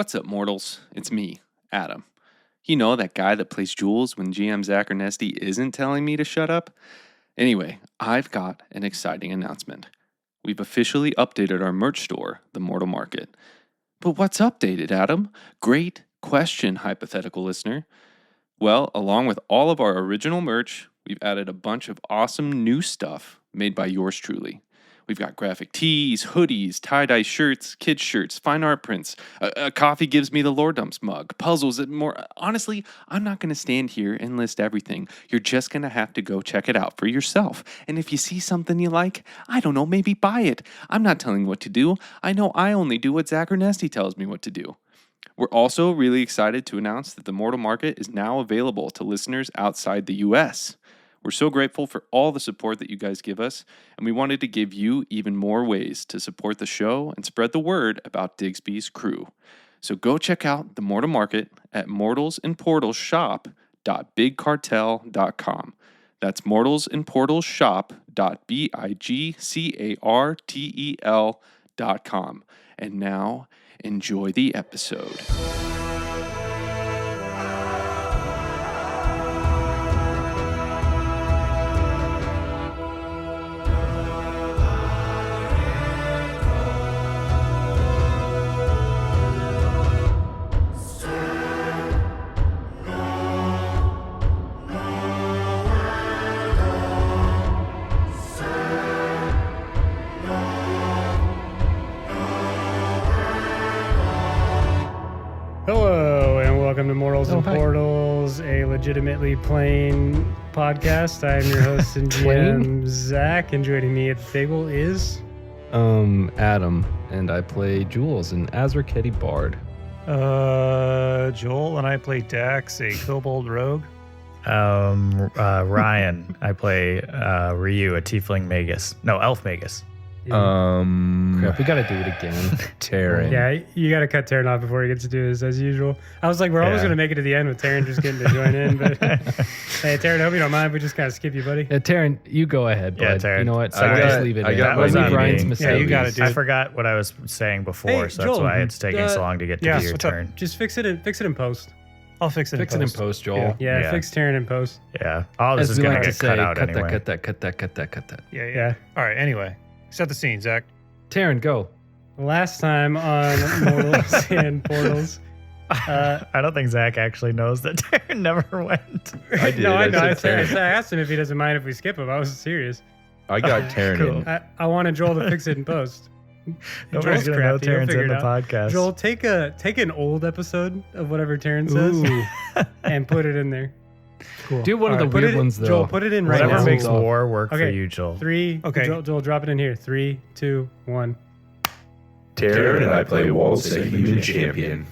What's up, mortals? It's me, Adam. You know, that guy that plays Jules when GM Zach Ernesti isn't telling me to shut up? Anyway, I've got an exciting announcement. We've officially updated our merch store, the Mortal Market. But what's updated, Adam? Great question, hypothetical listener. Well, along with all of our original merch, we've added a bunch of awesome new stuff made by yours truly. We've got graphic tees, hoodies, tie-dye shirts, kids' shirts, fine art prints, a coffee gives me the lore dumps mug, puzzles, and more. Honestly, I'm not going to stand here and list everything. You're just going to have to go check it out for yourself. And if you see something you like, I don't know, maybe buy it. I'm not telling you what to do. I know I only do what Zach Ernesti tells me what to do. We're also really excited to announce that the Mortal Market is now available to listeners outside the U.S. We're so grateful for all the support that you guys give us, and we wanted to give you even more ways to support the show and spread the word about Digsby's crew. So go check out the Mortal Market at mortalsandportalshop.bigcartel.com. That's mortalsandportalshop.bigcartel.com. And now, enjoy the episode. Hello, and welcome to Mortals and Portals, a legitimately plain podcast. I am your host and GM, Zach, and joining me at the table is... Adam, and I play Jules, an Azraketi Bard. Joel, and I play Dax, a Kobold Rogue. Ryan, I play Ryu, a Tiefling Magus. No, Elf Magus. Crap, we gotta do it again. Taryn. Yeah, you got to cut Taryn off before he gets to do this, as usual. I was like, we're always going to make it to the end with Taryn just getting to join in, but hey, Taryn, I hope you don't mind if we just kind of skip you, buddy. Yeah, Taryn, you go ahead, bud. Yeah, Taryn. You know what? So I got- just leave it I in. got Leave my Ryan's meeting. mistake. Yeah, you got it, dude. I forgot what I was saying before, Hey, so Joel, that's why it's taking so long to get to yes, your what's up? turn. Just fix it in post. I'll fix it Fix it in post, Joel. Yeah, fix Taryn in post. Yeah, all this As is we going like to to get say, cut out cut anyway. that. Yeah. Yeah. All right, anyway. Set the scene, Zach. Taryn, go. Last time on Mortals and Portals. I don't think Zach actually knows that Taryn never went. I did. No, I know. I said asked him if he doesn't mind if we skip him. I was serious. I got Taryn Cool. in. I wanted Joel to fix it in post. Nobody's going to know crafty. He'll Taryn's figure in it the out. podcast. Joel, take an old episode of whatever Taryn says and put it in there. Cool. Do one of the Put weird it- ones, though. Joel, put it in right Whatever now. makes Hold on. war work for Okay. you, Joel. Okay. Joel, drop it in here. 3, 2, 1. Taryn and I play Waltz, a human champion.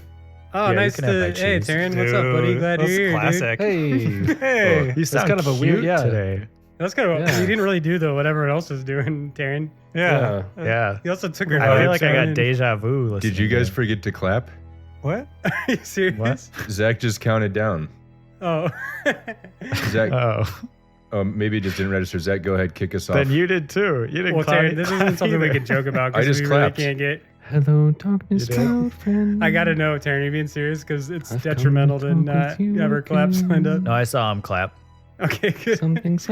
Oh, Yeah, you nice can have to. my Hey, cheese. Taryn, what's up, buddy? Glad you're here, dude. Classic. Hey. Hey, You That's sound kind of a cute weird- yeah. today. that's kind of. Yeah. You didn't really do what everyone else was doing, Taryn. Yeah. Yeah. You also took her. I feel like I vibes got on. deja vu listening. Did you guys to forget to clap? What? Are you serious? What? Zach just counted down. Oh. Zach, Oh, maybe it just didn't register. Zach, go ahead, kick us off. then you did too. You didn't Well, clap Taryn, this isn't something we either. can joke about I because just we really clapped. can't get. Hello, darkness, You did. old friend. I gotta know, Taryn, you being serious? Because it's I've come detrimental to to talk not with you ever clap again. signed up. No, I saw him clap. Okay, good. Something. I just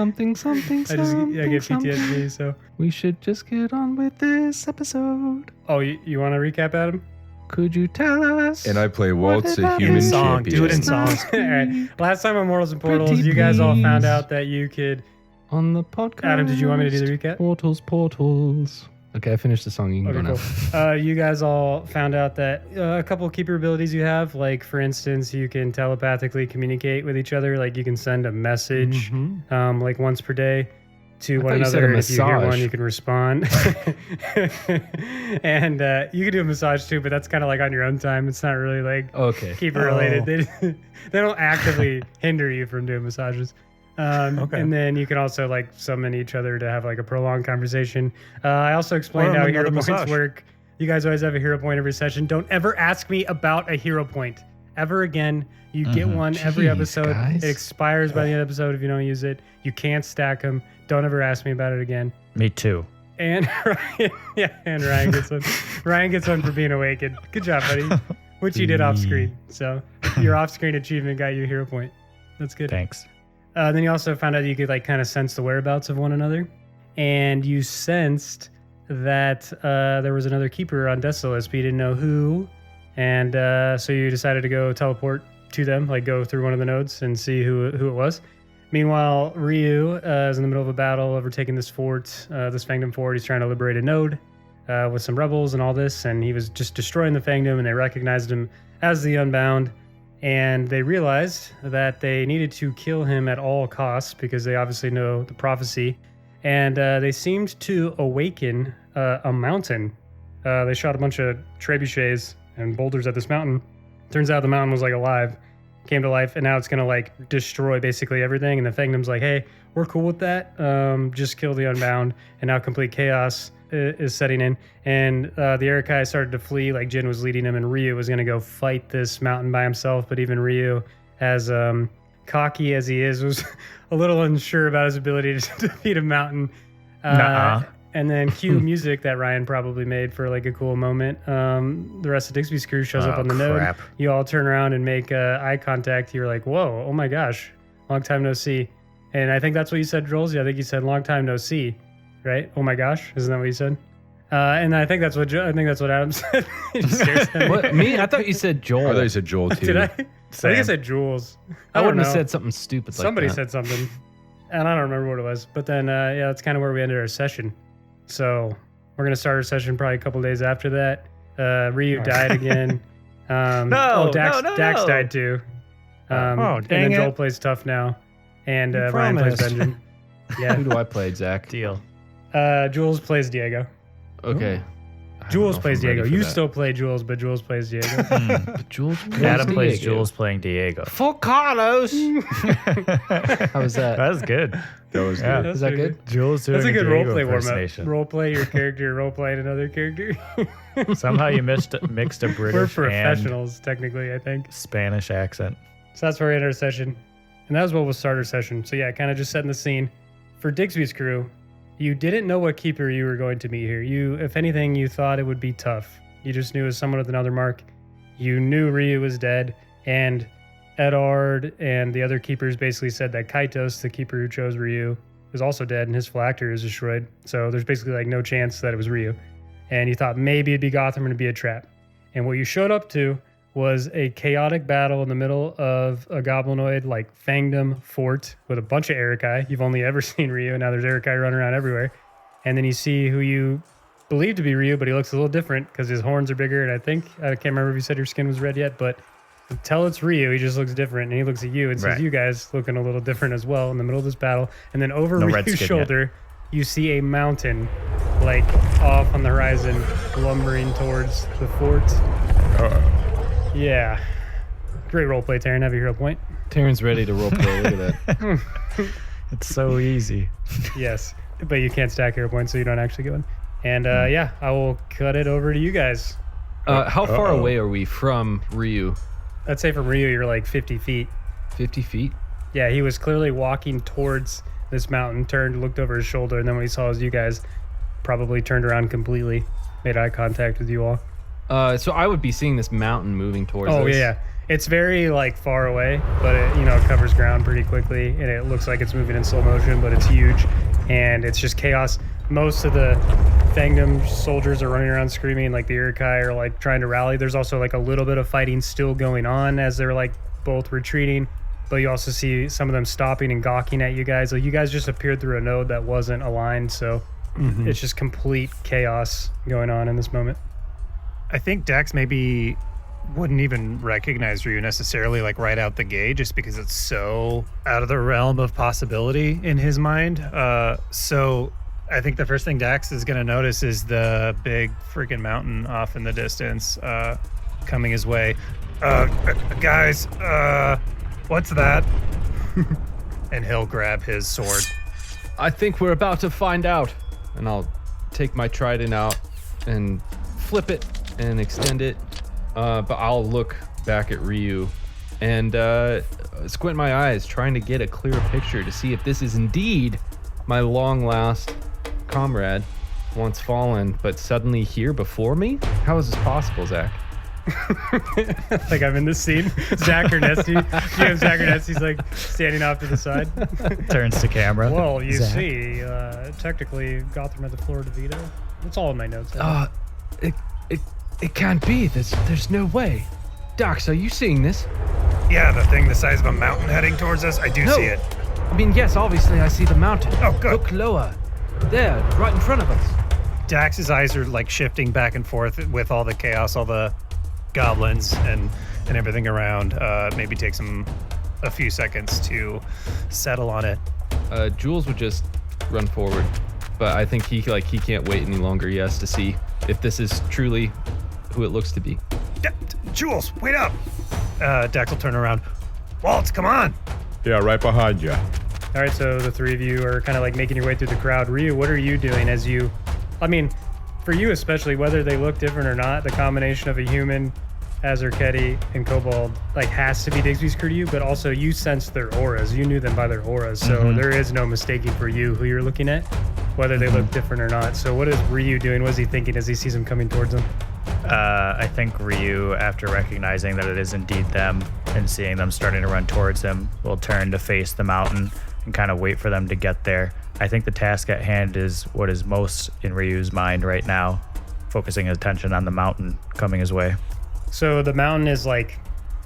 get PTSD. So, We should just get on with this episode. oh, you want to recap, Adam? Could you tell us? And I play Waltz, a about human In song. champion. Do it in song. All right. Last time on Mortals and Portals, Pretty you guys all found please. out that you could. On the podcast. Adam, did you want me to do the recap? Portals. Okay, I finished the song. You can go Okay, now. cool. You guys all found out that a couple keeper abilities you have, like for instance, you can telepathically communicate with each other. Like you can send a message, like once per day, to I one thought you said another. a If you hear massage. one, you can respond. And you can do a massage too, but that's kind of like on your own time. It's not really like Okay. keeper related. They don't actively hinder you from doing massages. Okay. And then you can also like summon each other to have like a prolonged conversation. I also explained Or how another hero points massage. work. You guys always have a hero point every session. Don't ever ask me about a hero point ever again. You get one every Jeez, episode. guys. It expires by the end of the episode if you don't use it. You can't stack them. Don't ever ask me about it again. Me too. And Ryan, and Ryan gets one. Ryan gets one for being awakened. Good job, buddy. which you did off screen. So your off screen achievement got you a hero point. That's good. Thanks. Then you also found out you could like kind of sense the whereabouts of one another, and you sensed that there was another keeper on Desolus, but you didn't know who, and so you decided to go teleport to them, like go through one of the nodes and see who it was. Meanwhile, Ryu is in the middle of a battle overtaking this fort, this Fangdom fort. He's trying to liberate a node with some rebels and all this, and he was just destroying the Fangdom, and they recognized him as the Unbound, and they realized that they needed to kill him at all costs because they obviously know the prophecy, and they seemed to awaken a mountain. They shot a bunch of trebuchets and boulders at this mountain. Turns out the mountain was like alive, came to life, and now it's gonna like destroy basically everything. And the Fangdom's like, hey, we're cool with that. Just kill the Unbound. And now complete chaos is setting in. And the Erikai started to flee, like Jin was leading him, and Ryu was gonna go fight this mountain by himself. But even Ryu, as cocky as he is, was a little unsure about his ability to defeat a mountain. And then cue music that Ryan probably made for like a cool moment. The rest of Digsby's crew shows up on the node. You all turn around and make eye contact. You're like, whoa, oh my gosh, long time no see. And I think that's what you said, Jules. Yeah, I think you said long time no see, right? Oh my gosh, isn't that what you said? And I think that's what Adam said. He just stares at me. What, me? I thought you said Joel. I thought you said Joel too. Did I? I think I said Jules. I wouldn't have know. said something stupid like Somebody that. said something, and I don't remember what it was. But then, yeah, that's kind of where we ended our session. So we're gonna start our session probably a couple days after that. Ryu died again. Dax died too. And then Joel plays tough now, and Ryan plays Benjamin. Yeah. Who do I play, Zach? Deal. Jules plays Diego. Okay. Jules plays Diego. You still play Jules, but Jules plays Diego. But Jules plays Adam plays Diego. Jules playing Diego. For Carlos. How was that? That was good. That was Yeah. good. Is that good? Jules doing That's a good Diego roleplay warm-up. impersonation. Roleplay your character, roleplaying another character. Somehow you mixed a We're British and professionals, technically, I think. Spanish accent. So that's where we end our session. And that was what was starter session. So yeah, kind of just setting the scene. For Digsby's crew, you didn't know what keeper you were going to meet here. You, if anything, you thought it would be tough. You just knew it was someone with another mark. You knew Ryu was dead, and Edard and the other keepers basically said that Kaitos, the keeper who chose Ryu, was also dead, and his phylactery was destroyed. So there's basically like no chance that it was Ryu. And you thought maybe it'd be Gotham and it'd be a trap. And what you showed up to was a chaotic battle in the middle of a goblinoid like Fangdom fort with a bunch of Erikai. You've only ever seen Ryu, and now there's Erikai running around everywhere. And then you see who you believe to be Ryu, but he looks a little different because his horns are bigger, and I can't remember if you said your skin was red yet, but until it's Ryu, he just looks different, and he looks at you and sees you guys looking a little different as well in the middle of this battle. And then over Ryu's shoulder, you see a mountain like off on the horizon lumbering towards the fort. Yeah. Great roleplay, Taryn. Have your hero point. Taryn's ready to roleplay. Look at that. It's so easy. Yes. But you can't stack hero points, so you don't actually go in. And yeah, I will cut it over to you guys. How far away are we from Ryu? I'd say from Ryu, you're like 50 feet. 50 feet? Yeah, he was clearly walking towards this mountain, turned, looked over his shoulder, and then when he saw you guys, probably turned around completely, made eye contact with you all. So I would be seeing this mountain moving towards us. Oh, yeah. It's very, like, far away, but it covers ground pretty quickly, and it looks like it's moving in slow motion, but it's huge, and it's just chaos. Most of the Fangdom soldiers are running around screaming, like the Irukai are, like, trying to rally. There's also, like, a little bit of fighting still going on as they're, like, both retreating, but you also see some of them stopping and gawking at you guys. Like, you guys just appeared through a node that wasn't aligned, so it's just complete chaos going on in this moment. I think Dax maybe wouldn't even recognize Ryu necessarily, like right out the gate, just because it's so out of the realm of possibility in his mind. So I think the first thing Dax is going to notice is the big freaking mountain off in the distance coming his way. Guys, what's that? And he'll grab his sword. I think we're about to find out. And I'll take my trident out and flip it and extend it. But I'll look back at Ryu and squint my eyes, trying to get a clear picture to see if this is indeed my long lost comrade, once fallen, but suddenly here before me? How is this possible, Zach? Like I'm in this scene. Zach or Nesty. GM Zach or Nesty's like standing off to the side. Turns to camera. Well, you Zach. see, technically Gotham had the Florida veto. It's all in my notes. It can't be. There's no way. Docs, are you seeing this? Yeah, the thing the size of a mountain heading towards us. I do No. see it. I mean, yes, obviously I see the mountain. Oh, good. Look lower. There, right in front of us. Dax's eyes are like shifting back and forth with all the chaos, all the goblins and everything around. Maybe takes him a few seconds to settle on it. Jules would just run forward, but I think he can't wait any longer. He has to see if this is truly who it looks to be. Jules, wait up! Dax will turn around. Waltz, come on! Yeah, right behind you. All right, so the three of you are kind of like making your way through the crowd. Ryu, what are you doing as you, I mean, for you especially, whether they look different or not, the combination of a human, Azurketi, and Kobold like has to be Digsby's crew to you, but also you sensed their auras. You knew them by their auras, so there is no mistaking for you who you're looking at, whether they look different or not. So what is Ryu doing? What is he thinking as he sees them coming towards him? I think Ryu, after recognizing that it is indeed them and seeing them starting to run towards him, will turn to face the mountain and kind of wait for them to get there. I think the task at hand is what is most in Ryu's mind right now, focusing his attention on the mountain coming his way. So the mountain is like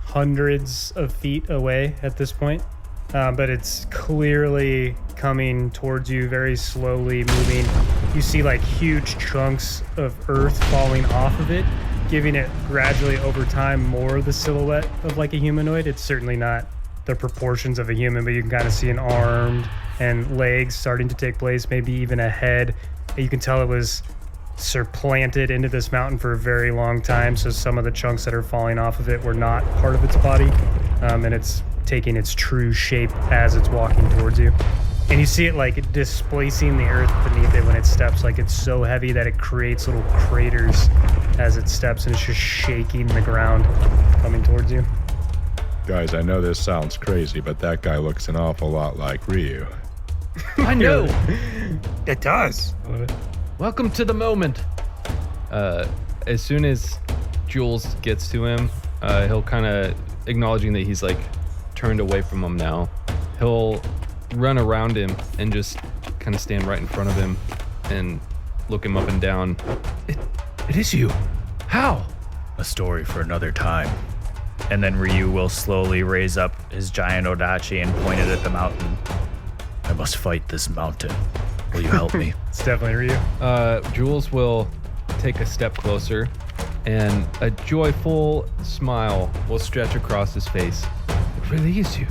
hundreds of feet away at this point, but it's clearly coming towards you very slowly moving. You see like huge chunks of earth falling off of it, giving it gradually over time more the silhouette of like a humanoid. It's certainly not the proportions of a human, but you can kind of see an arm and legs starting to take place, maybe even a head. You can tell it was supplanted into this mountain for a very long time, so some of the chunks that are falling off of it were not part of its body, and it's taking its true shape as it's walking towards you. And you see it like displacing the earth beneath it when it steps. Like it's so heavy that it creates little craters as it steps, and it's just shaking the ground coming towards you. Guys, I know this sounds crazy, but that guy looks an awful lot like Ryu. I know. It does. Welcome to the moment. As soon as Jules gets to him, he'll kind of, acknowledging that he's like turned away from him now, he'll run around him and just kind of stand right in front of him and look him up and down. It is you. How? A story for another time. And then Ryu will slowly raise up his giant odachi and point it at the mountain. I must fight this mountain. Will you help me? It's definitely Ryu. Jules will take a step closer and a joyful smile will stretch across his face. It really is you.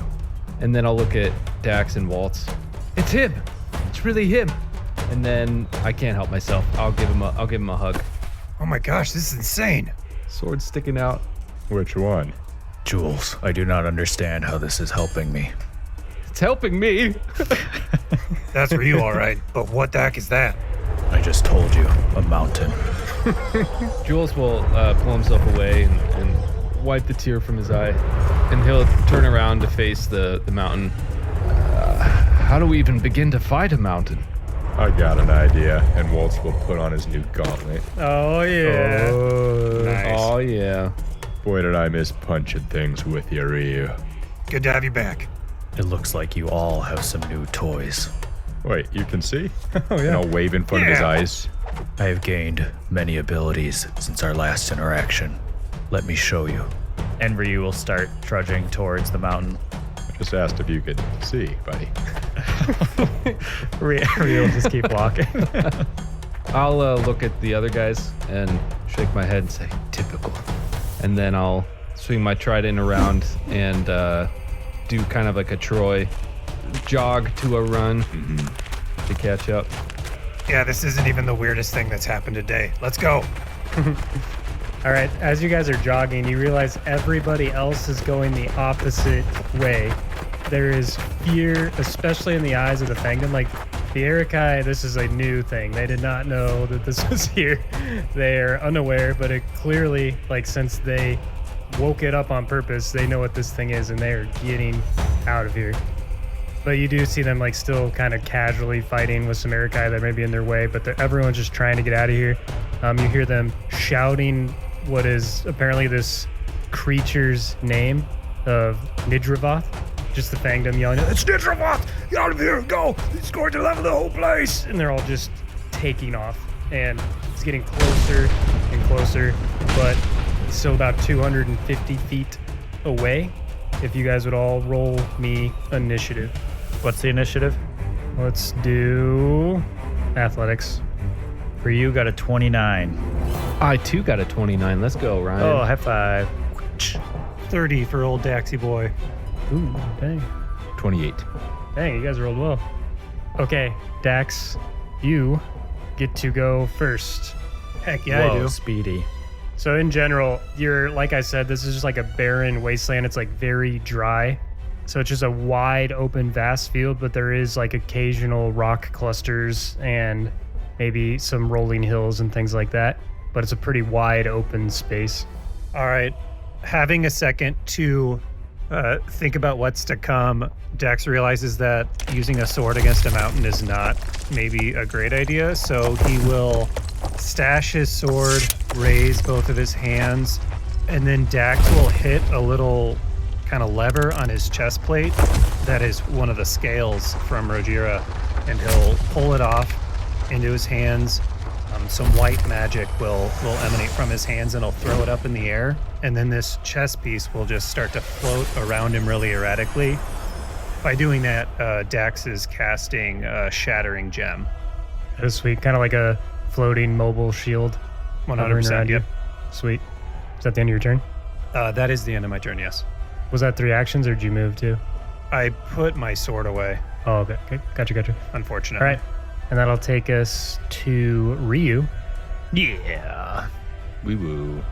And then I'll look at Dax and Waltz. It's him. It's really him. And then I can't help myself. I'll give him a hug. Oh my gosh, this is insane. Sword sticking out. Which one? Jules, I do not understand how this is helping me. It's helping me. That's Ryu, all right. But what the heck is that? I just told you, a mountain. Jules will pull himself away and wipe the tear from his eye. And he'll turn around to face the mountain. How do we even begin to fight a mountain? I got an idea, and Waltz will put on his new gauntlet. Oh yeah. Nice. Oh, yeah. Boy, did I miss punching things with you, Ryu. Good to have you back. It looks like you all have some new toys. Wait, you can see? Oh And yeah. I'll wave in front of his Yeah. eyes. I have gained many abilities since our last interaction. Let me show you. And Ryu will start trudging towards the mountain. I just asked if you could see, buddy. Ryu will just keep walking. I'll look at the other guys and shake my head and say, typical. And then I'll swing my trident around and do kind of like a Troy jog to a run to catch up. Yeah, this isn't even the weirdest thing that's happened today. Let's go. All right, as you guys are jogging, you realize everybody else is going the opposite way. There is fear, especially in the eyes of the Fangdom. Like, the Erikai, this is a new thing. They did not know that this was here. They're unaware, but it clearly, like, since they woke it up on purpose, they know what this thing is, and they are getting out of here. But you do see them, like, still kind of casually fighting with some Erikai that may be in their way, but everyone's just trying to get out of here. You hear them shouting what is apparently this creature's name of Nidravoth. Just the Fangdom yelling, "It's Nidravoth! Get out of here! Go! He's going to level the whole place!" And they're all just taking off. And it's getting closer and closer, but it's still about 250 feet away. If you guys would all roll me initiative. What's the initiative? Let's do athletics. For you, got a 29. I too got a 29. Let's go, Ryan. Oh, high five. 30 for old Daxy boy. Ooh, dang. 28. Dang, you guys rolled well. Okay, Dax, you get to go first. Heck yeah, Whoa, I do. Speedy. So in general, like I said, this is just like a barren wasteland. It's like very dry. So it's just a wide open, vast field, but there is like occasional rock clusters and maybe some rolling hills and things like that. But it's a pretty wide open space. All right. Having a second to think about what's to come, Dax realizes that using a sword against a mountain is not maybe a great idea. So he will stash his sword, raise both of his hands, and then Dax will hit a little kind of lever on his chest plate that is one of the scales from Rogira, and he'll pull it off into his hands. Some white magic will emanate from his hands, and he'll throw it up in the air, and then this chest piece will just start to float around him really erratically. By doing that, Dax is casting Shattering Gem. That is sweet. Kind of like a floating mobile shield. 100%, around you. yep. Sweet. Is that the end of your turn? That is the end of my turn, yes. Was that 3 actions, or did you move too? I put my sword away, Oh, okay. Gotcha. unfortunately. All right. And that'll take us to Ryu. Yeah. Woo woo.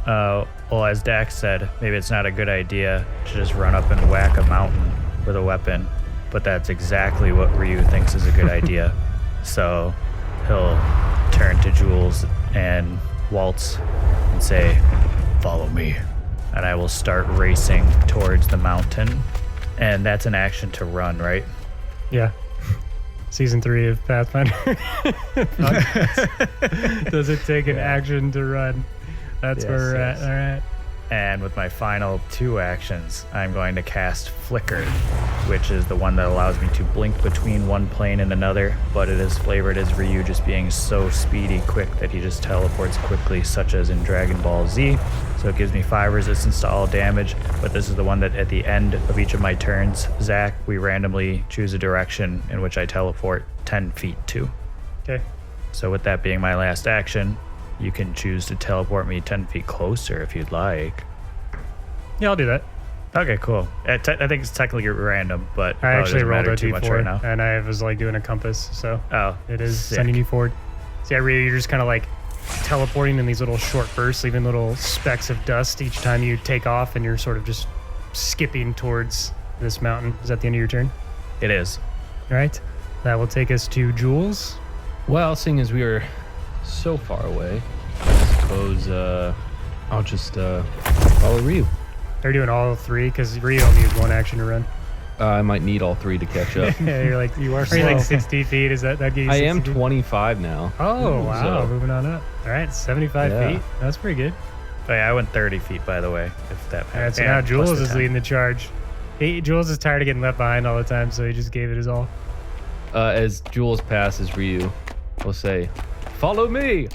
Well, as Dax said, maybe it's not a good idea to just run up and whack a mountain with a weapon, but that's exactly what Ryu thinks is a good idea. So he'll turn to Jules and Waltz and say, "Follow me." And I will start racing towards the mountain. And that's an action to run, right? Yeah. Season 3 of Pathfinder. Does it take an action to run? That's where we're at. All right. And with my final 2 actions, I'm going to cast Flicker, which is the one that allows me to blink between one plane and another, but it is flavored as Ryu just being so speedy quick that he just teleports quickly, such as in Dragon Ball Z. So it gives me 5 resistance to all damage, but this is the one that at the end of each of my turns, Zach, we randomly choose a direction in which I teleport 10 feet to. Okay. So with that being my last action, you can choose to teleport me 10 feet closer if you'd like. Yeah, I'll do that. Okay, cool. I think it's technically random, but I probably actually doesn't rolled matter a too much right now. D4, and I was like doing a compass, so Oh, it is sick. sending you forward. So yeah, Ryu, you're just kind of like teleporting in these little short bursts, leaving little specks of dust each time you take off, and you're sort of just skipping towards this mountain. Is that the end of your turn? It is. All right. That will take us to Jules. Well, seeing as we are so far away, I suppose I'll just follow Ryu. They're doing all 3 because Ryu only used 1 action to run. I might need all 3 to catch up. Yeah, you're like You are you like slow. 60 feet? Is that get you? I 60 am feet? 25 now. Oh wow, So- moving on up. All right, 75 Yeah. feet. That's pretty good. Oh, yeah, I went 30 feet, by the way, if that All right, so and now plus Jules the is 10. leading the charge. Jules is tired of getting left behind all the time, so he just gave it his all. As Jules passes Ryu, we'll say, "Follow me."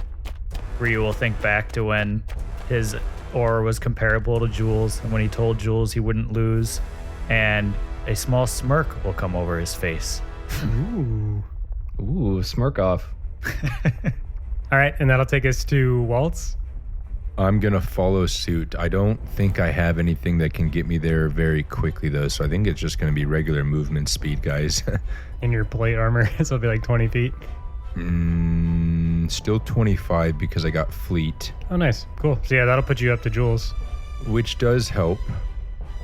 Ryu will think back to when his aura was comparable to Jules, and when he told Jules he wouldn't lose, and a small smirk will come over his face. Ooh. Ooh, smirk off. All right, and that'll take us to Waltz. I'm going to follow suit. I don't think I have anything that can get me there very quickly, though, so I think it's just going to be regular movement speed, guys. In your plate armor, so it'll be like 20 feet. Still 25 because I got fleet, Oh, nice. Cool. So yeah, that'll put you up to Jules. which does help.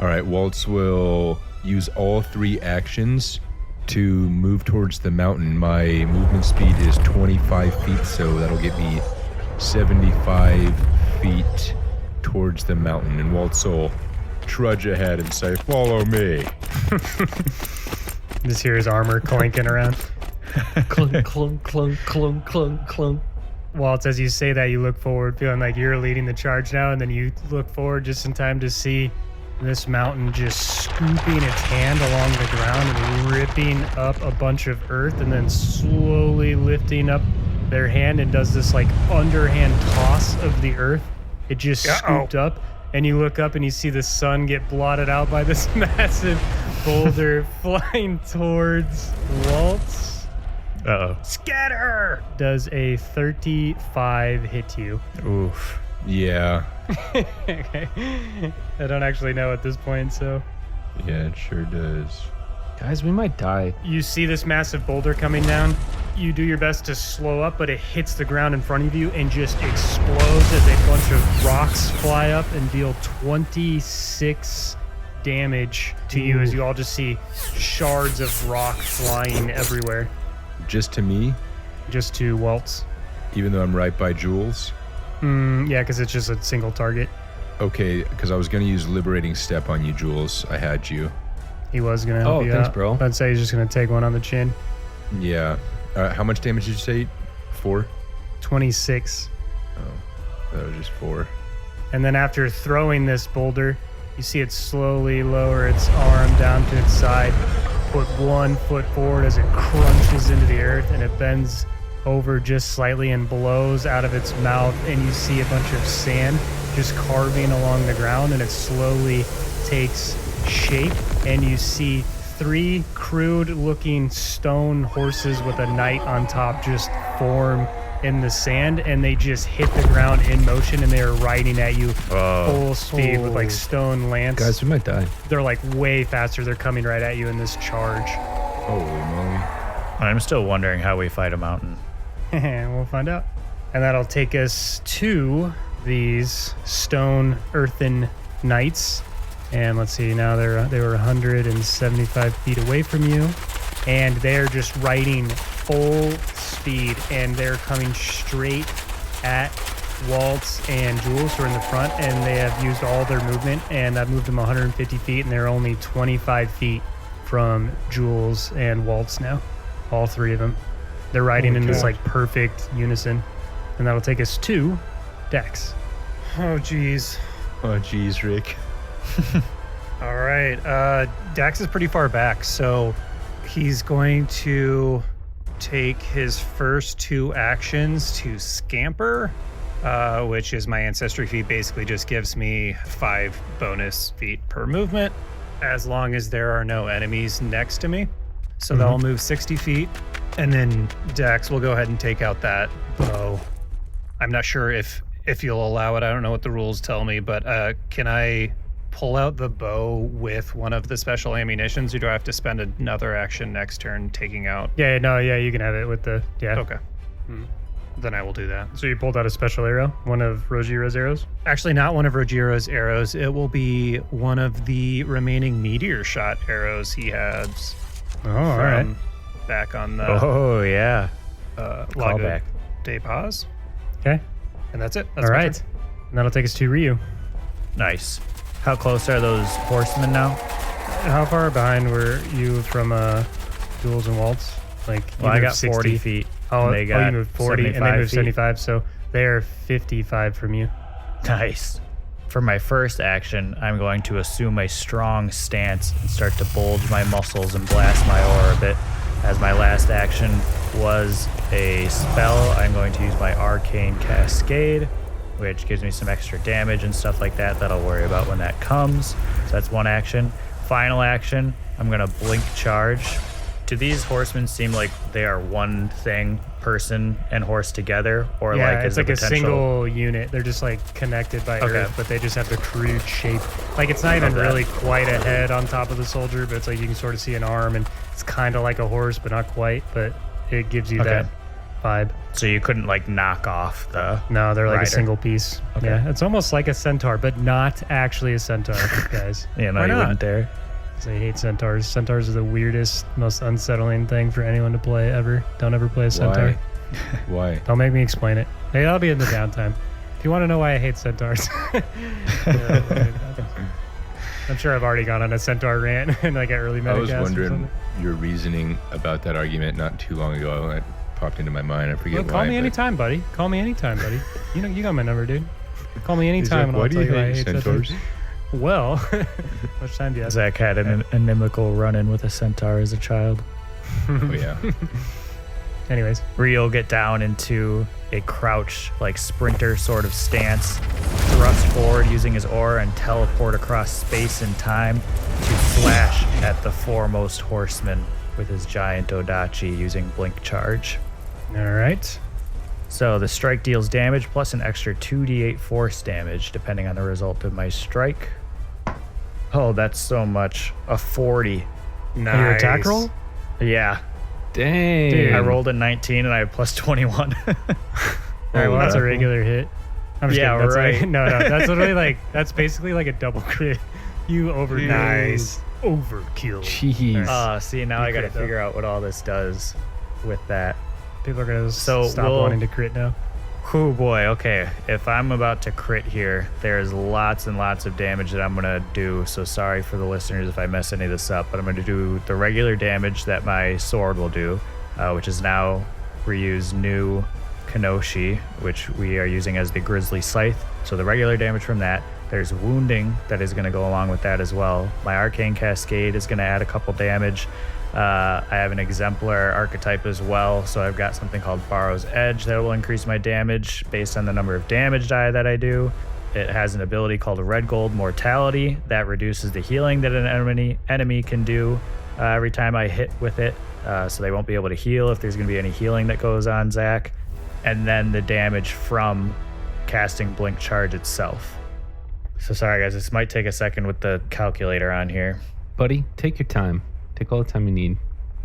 All right, Waltz will use all 3 actions to move towards the mountain. My movement speed is 25 feet, so that'll get me 75 feet towards the mountain. And Waltz will trudge ahead and say, "Follow me." Just hear his armor clanking around. Clunk, clunk, clunk, clunk, clunk, clunk. Waltz, as you say that, you look forward, feeling like you're leading the charge now, and then you look forward just in time to see this mountain just scooping its hand along the ground and ripping up a bunch of earth, and then slowly lifting up their hand and does this like underhand toss of the earth. It just scooped up, and you look up and you see the sun get blotted out by this massive boulder flying towards Waltz. Uh-oh. Scatter! Does a 35 hit you? Oof. Yeah. Okay. I don't actually know at this point, so. Yeah, it sure does. Guys, we might die. You see this massive boulder coming down. You do your best to slow up, but it hits the ground in front of you and just explodes as a bunch of rocks fly up and deal 26 damage to you as you all just see shards of rock flying everywhere. Just to me, Just to Waltz. even though I'm right by Jules. Yeah, because it's just a single target. Okay, because I was going to use Liberating Step on you, Jules. I had you. He was going to help Oh, you thanks, out. bro. I'd say he's just going to take one on the chin. Yeah. How much damage did you say? 4? 26. Oh, that was just 4. And then after throwing this boulder, you see it slowly lower its arm down to its side, put 1 foot forward as it crunches into the earth, and it bends over just slightly and blows out of its mouth, and you see a bunch of sand just carving along the ground, and it slowly takes shape, and you see 3 crude looking stone horses with a knight on top just form in the sand, and they just hit the ground in motion, and they are riding at you full speed with like stone lance. Guys, we might die. They're like way faster. They're coming right at you in this charge. Holy moly. I'm still wondering how we fight a mountain. We'll find out. And that'll take us to these stone earthen knights. And let's see, now they were 175 feet away from you, and they're just riding full speed, and they're coming straight at Waltz and Jules, who are in the front, and they have used all their movement, and I've moved them 150 feet, and they're only 25 feet from Jules and Waltz now, all 3 of them. They're riding in this like perfect unison, and that'll take us to Dex. Oh, geez. Oh, geez, Rick. All right. Dax is pretty far back, so he's going to take his first 2 actions to scamper, which is my ancestry feat. Basically just gives me 5 bonus feet per movement as long as there are no enemies next to me. So they'll move 60 feet, and then Dax will go ahead and take out that bow. I'm not sure if you'll allow it. I don't know what the rules tell me, but can I pull out the bow with one of the special ammunitions, or do I have to spend another action next turn taking out? Yeah, you can have it with the, yeah. Okay. Then I will do that. So you pulled out a special arrow, one of Rojiro's arrows? Actually, not one of Rojiro's arrows. It will be one of the remaining meteor shot arrows he has. Oh, all right. Back on the Oh, yeah. Lago Callback. de Paz. Okay. And that's it. That's All my right. turn. And that'll take us to Ryu. Nice. How close are those horsemen now? How far behind were you from Jules and Waltz? Like, you Well, I moved got 40 feet. Oh, and they got you moved 40 and they 75 moved feet. 75, so they're 55 from you. Nice. For my first action, I'm going to assume a strong stance and start to bulge my muscles and blast my aura a bit. As my last action was a spell, I'm going to use my Arcane Cascade, which gives me some extra damage and stuff like that I'll worry about when that comes. So that's one action. Final action, I'm going to Blink Charge. Do these horsemen seem like they are one thing, person and horse together? Or Yeah, like it's is like the a potential... single unit. They're just like connected by Okay. earth, but they just have the crude shape. Like, it's not even Okay. really quite a head on top of the soldier, but it's like you can sort of see an arm, and it's kind of like a horse, but not quite. But it gives you Okay. that vibe. So you couldn't like knock off the... No, they're like Rider. a single piece. Okay. Yeah, it's almost like a centaur, but not actually a centaur, guys. You know, Why you not? wouldn't dare. 'Cause I hate centaurs. Centaurs are the weirdest, most unsettling thing for anyone to play ever. Don't ever play a centaur. Why? Don't make me explain it. Hey, that'll be in the downtime. If you want to know why I hate centaurs. I'm sure I've already gone on a centaur rant in like an early I was metacast or wondering something. your reasoning about that argument not too long ago. I talked into my mind. I forget Well, why. call me but- anytime, buddy. Call me anytime, buddy. You got my number, dude. Call me anytime, and I'll What do tell you you why I hate hate centaurs? centaurs. Well, how much time do you have? Zach had an inimical run-in with a centaur as a child. Oh yeah. Anyways, Rio will get down into a crouch, like sprinter sort of stance, thrust forward using his aura, and teleport across space and time to flash at the foremost horseman with his giant Odachi using Blink Charge. All right. So the strike deals damage plus an extra 2d8 force damage depending on the result of my strike. Oh, that's so much. A 40. Nice. Your attack roll? Yeah. Dang. Dude. I rolled a 19 and I have plus 21. All right, well, that's a regular hit. I'm just Yeah, kidding. That's right. No, that's literally like, that's basically like a double crit. You Nice. overkill. Jeez. See, now You I got to crit, though. figure out what all this does with that. People are going to So stop we'll- wanting to crit now. Oh boy, okay. If I'm about to crit here, there's lots and lots of damage that I'm going to do. So sorry for the listeners if I mess any of this up, but I'm going to do the regular damage that my sword will do, which is now Ryu's new Kenoshi, which we are using as the Grizzly Scythe. So the regular damage from that. There's wounding that is going to go along with that as well. My Arcane Cascade is going to add a couple damage. I have an exemplar archetype as well, so I've got something called Borrow's Edge that will increase my damage based on the number of damage die that I do. It has an ability called Red Gold Mortality that reduces the healing that an enemy can do every time I hit with it, so they won't be able to heal if there's going to be any healing that goes on Zach. And then the damage from casting Blink Charge itself. So sorry guys, this might take a second with the calculator on here. Buddy, take your time. Take all the time you need.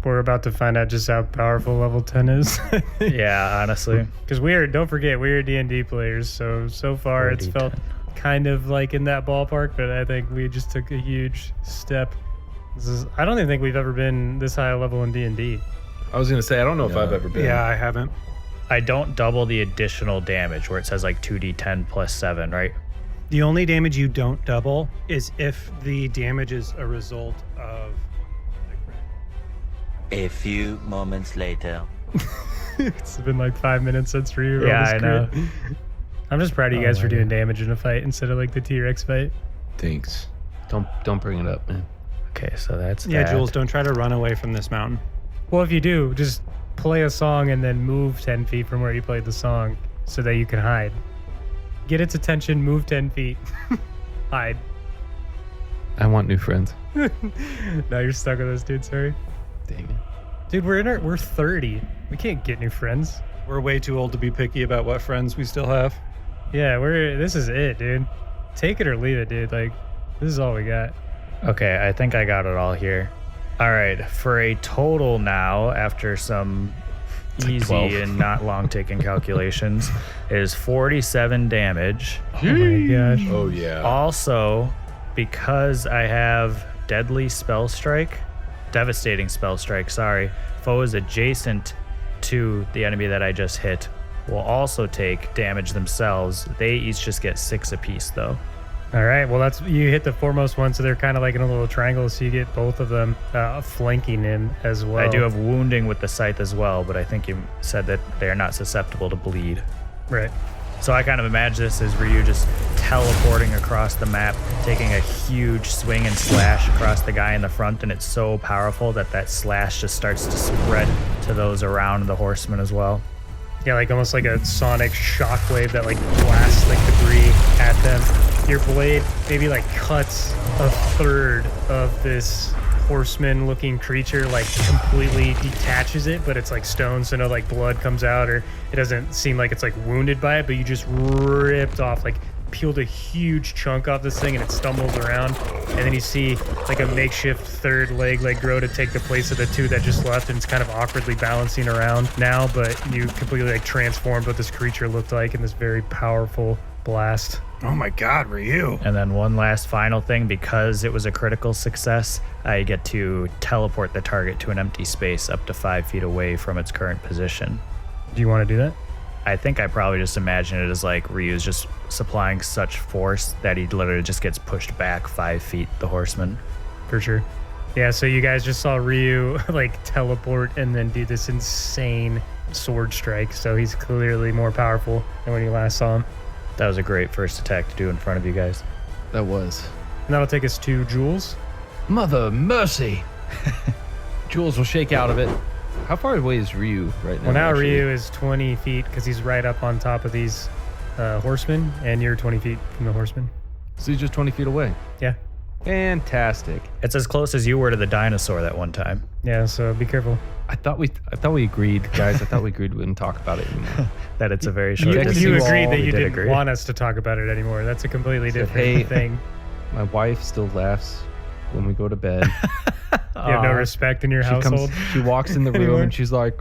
We're about to find out just how powerful level 10 is. Yeah, honestly. Because don't forget, we're D&D players, so far We're it's D10. felt kind of like in that ballpark, but I think we just took a huge step. I don't even think we've ever been this high a level in D&D. I was going to say, I don't know if Yeah. I've ever been. Yeah, I haven't. I don't double the additional damage where it says like 2d10 plus 7, right? The only damage you don't double is if the damage is a result of. A few moments later. It's been like 5 minutes since Ryu rolled Yeah, his I know. crit. I'm just proud of you guys for doing damage in a fight instead of like the T-Rex fight. Thanks. Don't bring it up, man. Okay, so that's Yeah, that. Jules, don't try to run away from this mountain. Well, if you do, just play a song and then move 10 feet from where you played the song so that you can hide. Get its attention, move 10 feet, hide. I want new friends. Now you're stuck with us, dude. Sorry. Dang it. Dude, we're 30. We can't get new friends. We're way too old to be picky about what friends we still have. Yeah, this is it, dude. Take it or leave it, dude. Like, this is all we got. Okay, I think I got it all here. All right, for a total now, after some easy 12. and not long taking calculations, is 47 damage. Oh my gosh. Oh yeah. Also, because I have Devastating Spell Strike, sorry, foes adjacent to the enemy that I just hit will also take damage themselves. They each just get 6 apiece, though. All right, well, you hit the foremost one, so they're kind of like in a little triangle, so you get both of them flanking him as well. I do have wounding with the scythe as well, but I think you said that they are not susceptible to bleed. Right. So I kind of imagine this as Ryu just teleporting across the map, taking a huge swing and slash across the guy in the front, and it's so powerful that slash just starts to spread to those around the horseman as well. Yeah, like almost like a sonic shockwave that like blasts like debris at them. Your blade maybe like cuts a third of this horseman-looking creature, like completely detaches it, but it's like stone, so no like blood comes out, or it doesn't seem like it's like wounded by it, but you just ripped off, like peeled a huge chunk off this thing, and it stumbles around, and then you see like a makeshift third leg like grow to take the place of the two that just left, and it's kind of awkwardly balancing around now, but you completely like transformed what this creature looked like in this very powerful blast. Oh my God, Ryu. And then one last final thing, because it was a critical success, I get to teleport the target to an empty space up to 5 feet away from its current position. Do you want to do that? I think I probably just imagine it as like Ryu's just supplying such force that he literally just gets pushed back 5 feet, the horseman. For sure. Yeah, so you guys just saw Ryu like teleport and then do this insane sword strike, so he's clearly more powerful than when you last saw him. That was a great first attack to do in front of you guys. That was. And that'll take us to Jules. Mother mercy. Jules will shake out of it. How far away is Ryu right now? Well, now actually? Ryu is 20 feet because he's right up on top of these horsemen, and you're 20 feet from the horsemen. So he's just 20 feet away. Yeah. Fantastic. It's as close as you were to the dinosaur that one time. Yeah, so be careful. I thought we agreed, guys. I thought we agreed we wouldn't talk about it anymore. That it's a very short You, distance. you agreed that We you did didn't agree. want us to talk about it anymore. That's a completely So, different hey, thing. My wife still laughs when we go to bed. You have no respect in your household. She walks in the room Anymore? and she's like,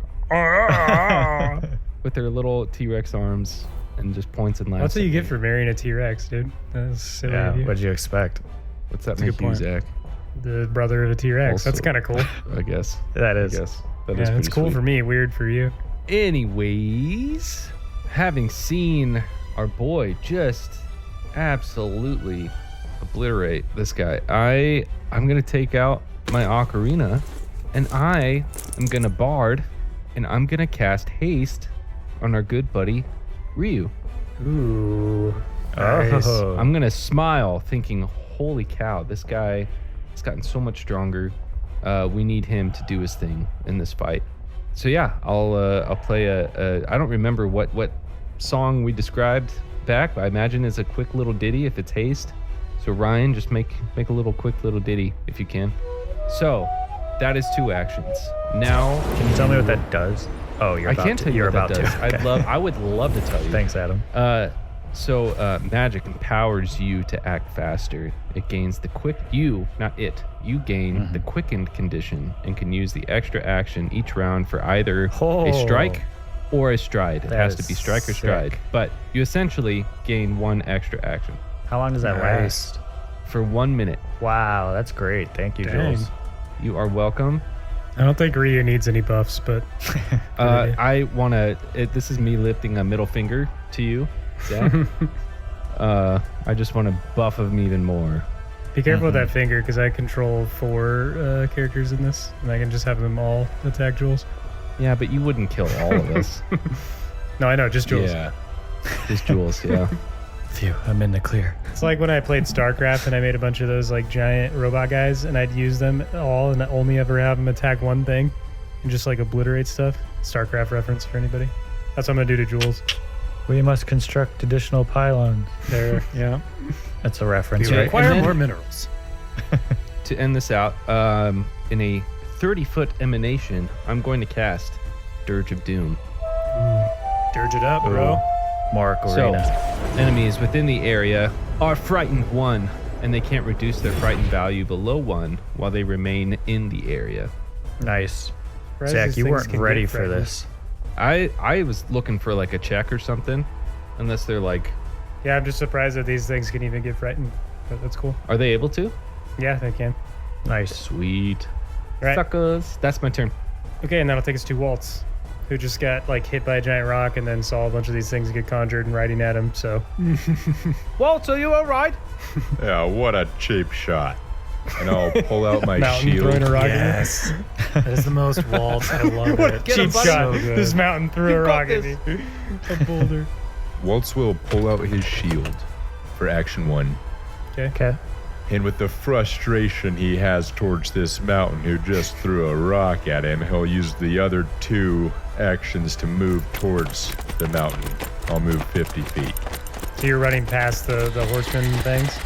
with her little T-Rex arms and just points and laughs. That's what you at get me. for marrying a T-Rex, dude. That's silly Yeah, of you. what'd you expect? What's that That's a make good you, point. Zach? The brother of a T-Rex. That's Also- kind of cool. I guess. That I is. guess. That is Yeah, pretty it's cool sweet. for me. Weird for you. Anyways, having seen our boy just absolutely obliterate this guy, I'm gonna take out my ocarina, and I am gonna bard, and I'm gonna cast haste on our good buddy Ryu. Ooh. Nice. Oh. I'm gonna smile, thinking, "Holy cow, this guy has gotten so much stronger. We need him to do his thing in this fight." So yeah, I'll play a I don't remember what song we described back, but I imagine it's a quick little ditty if it's haste. So Ryan, just make a quick little ditty if you can. So that is 2 actions. Now, Can you tell me what that does? Oh, you're I about can't to. tell you You're what about that does. to. Okay. I would love to tell you. Thanks, Adam. So magic empowers you to act faster. It gains the quick, you, not it, you gain the quickened condition and can use the extra action each round for either a Oh. strike or a stride. It That has to is be strike or stride. sick. But you essentially gain 1 extra action How long does that Nice. last? for 1 minute. Wow, that's great. Thank you, Dang. Jules. You are welcome. I don't think Ryu needs any buffs, but idea. I want to, this is me lifting a middle finger to you, Zach. I just want to buff him even more. be careful with that finger because I control 4 characters in this, and I can just have them all attack Jules. Yeah, but you wouldn't kill all of us. No, I know, just Jules. Yeah. Just Jules, yeah. Phew, I'm in the clear. It's like when I played StarCraft and I made a bunch of those like giant robot guys, and I'd use them all and only ever have them attack one thing and just like obliterate stuff. StarCraft reference for anybody. That's what I'm gonna do to Jules. We must construct additional pylons. There, yeah. That's a reference, You right. require And then- more minerals. To end this out, in a 30-foot emanation, I'm going to cast Dirge of Doom. Dirge it up, bro. Mark So, Arena. enemies within the area are frightened 1, and they can't reduce their frightened value below 1 while they remain in the area. Nice. Surprised Zach, these you things weren't can ready get for frightened. this. I was looking for like a check or something, unless they're like, Yeah, I'm just surprised that these things can even get frightened, but that's cool. are they able to? Yeah, they can. Nice. Sweet. Right. Suckers. That's my turn. Okay, and that'll take us to Waltz, who just got like hit by a giant rock and then saw a bunch of these things get conjured and riding at him. So Walt, are you alright? Yeah, what a cheap shot. And I'll pull out my mountain shield. throwing a rock at Yes. That is the most Waltz. I love it. Get him, Cheap buddy. shot. So good. This mountain threw a You got rock at this. me. A boulder. Waltz will pull out his shield for action 1. Okay. And with the frustration he has towards this mountain who just threw a rock at him, he'll use the other 2 actions to move towards the mountain. I'll move 50 feet. So you're running past the horseman things?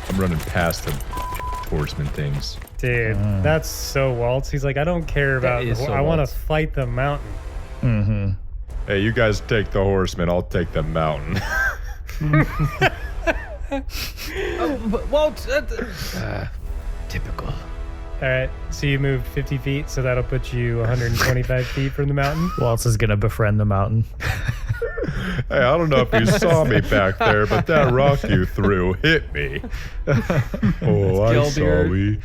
I'm running past the horseman things. Dude, that's so Waltz. He's like, I don't care about is so I want to Waltz. fight the mountain. Mm-hmm. Hey, you guys take the horseman, I'll take the mountain. Walt, typical. All right, so you moved 50 feet, so that'll put you 125 feet from the mountain. Waltz is going to befriend the mountain. Hey, I don't know if you saw me back there, but that rock you threw hit me. Oh, I saw Geldir. me.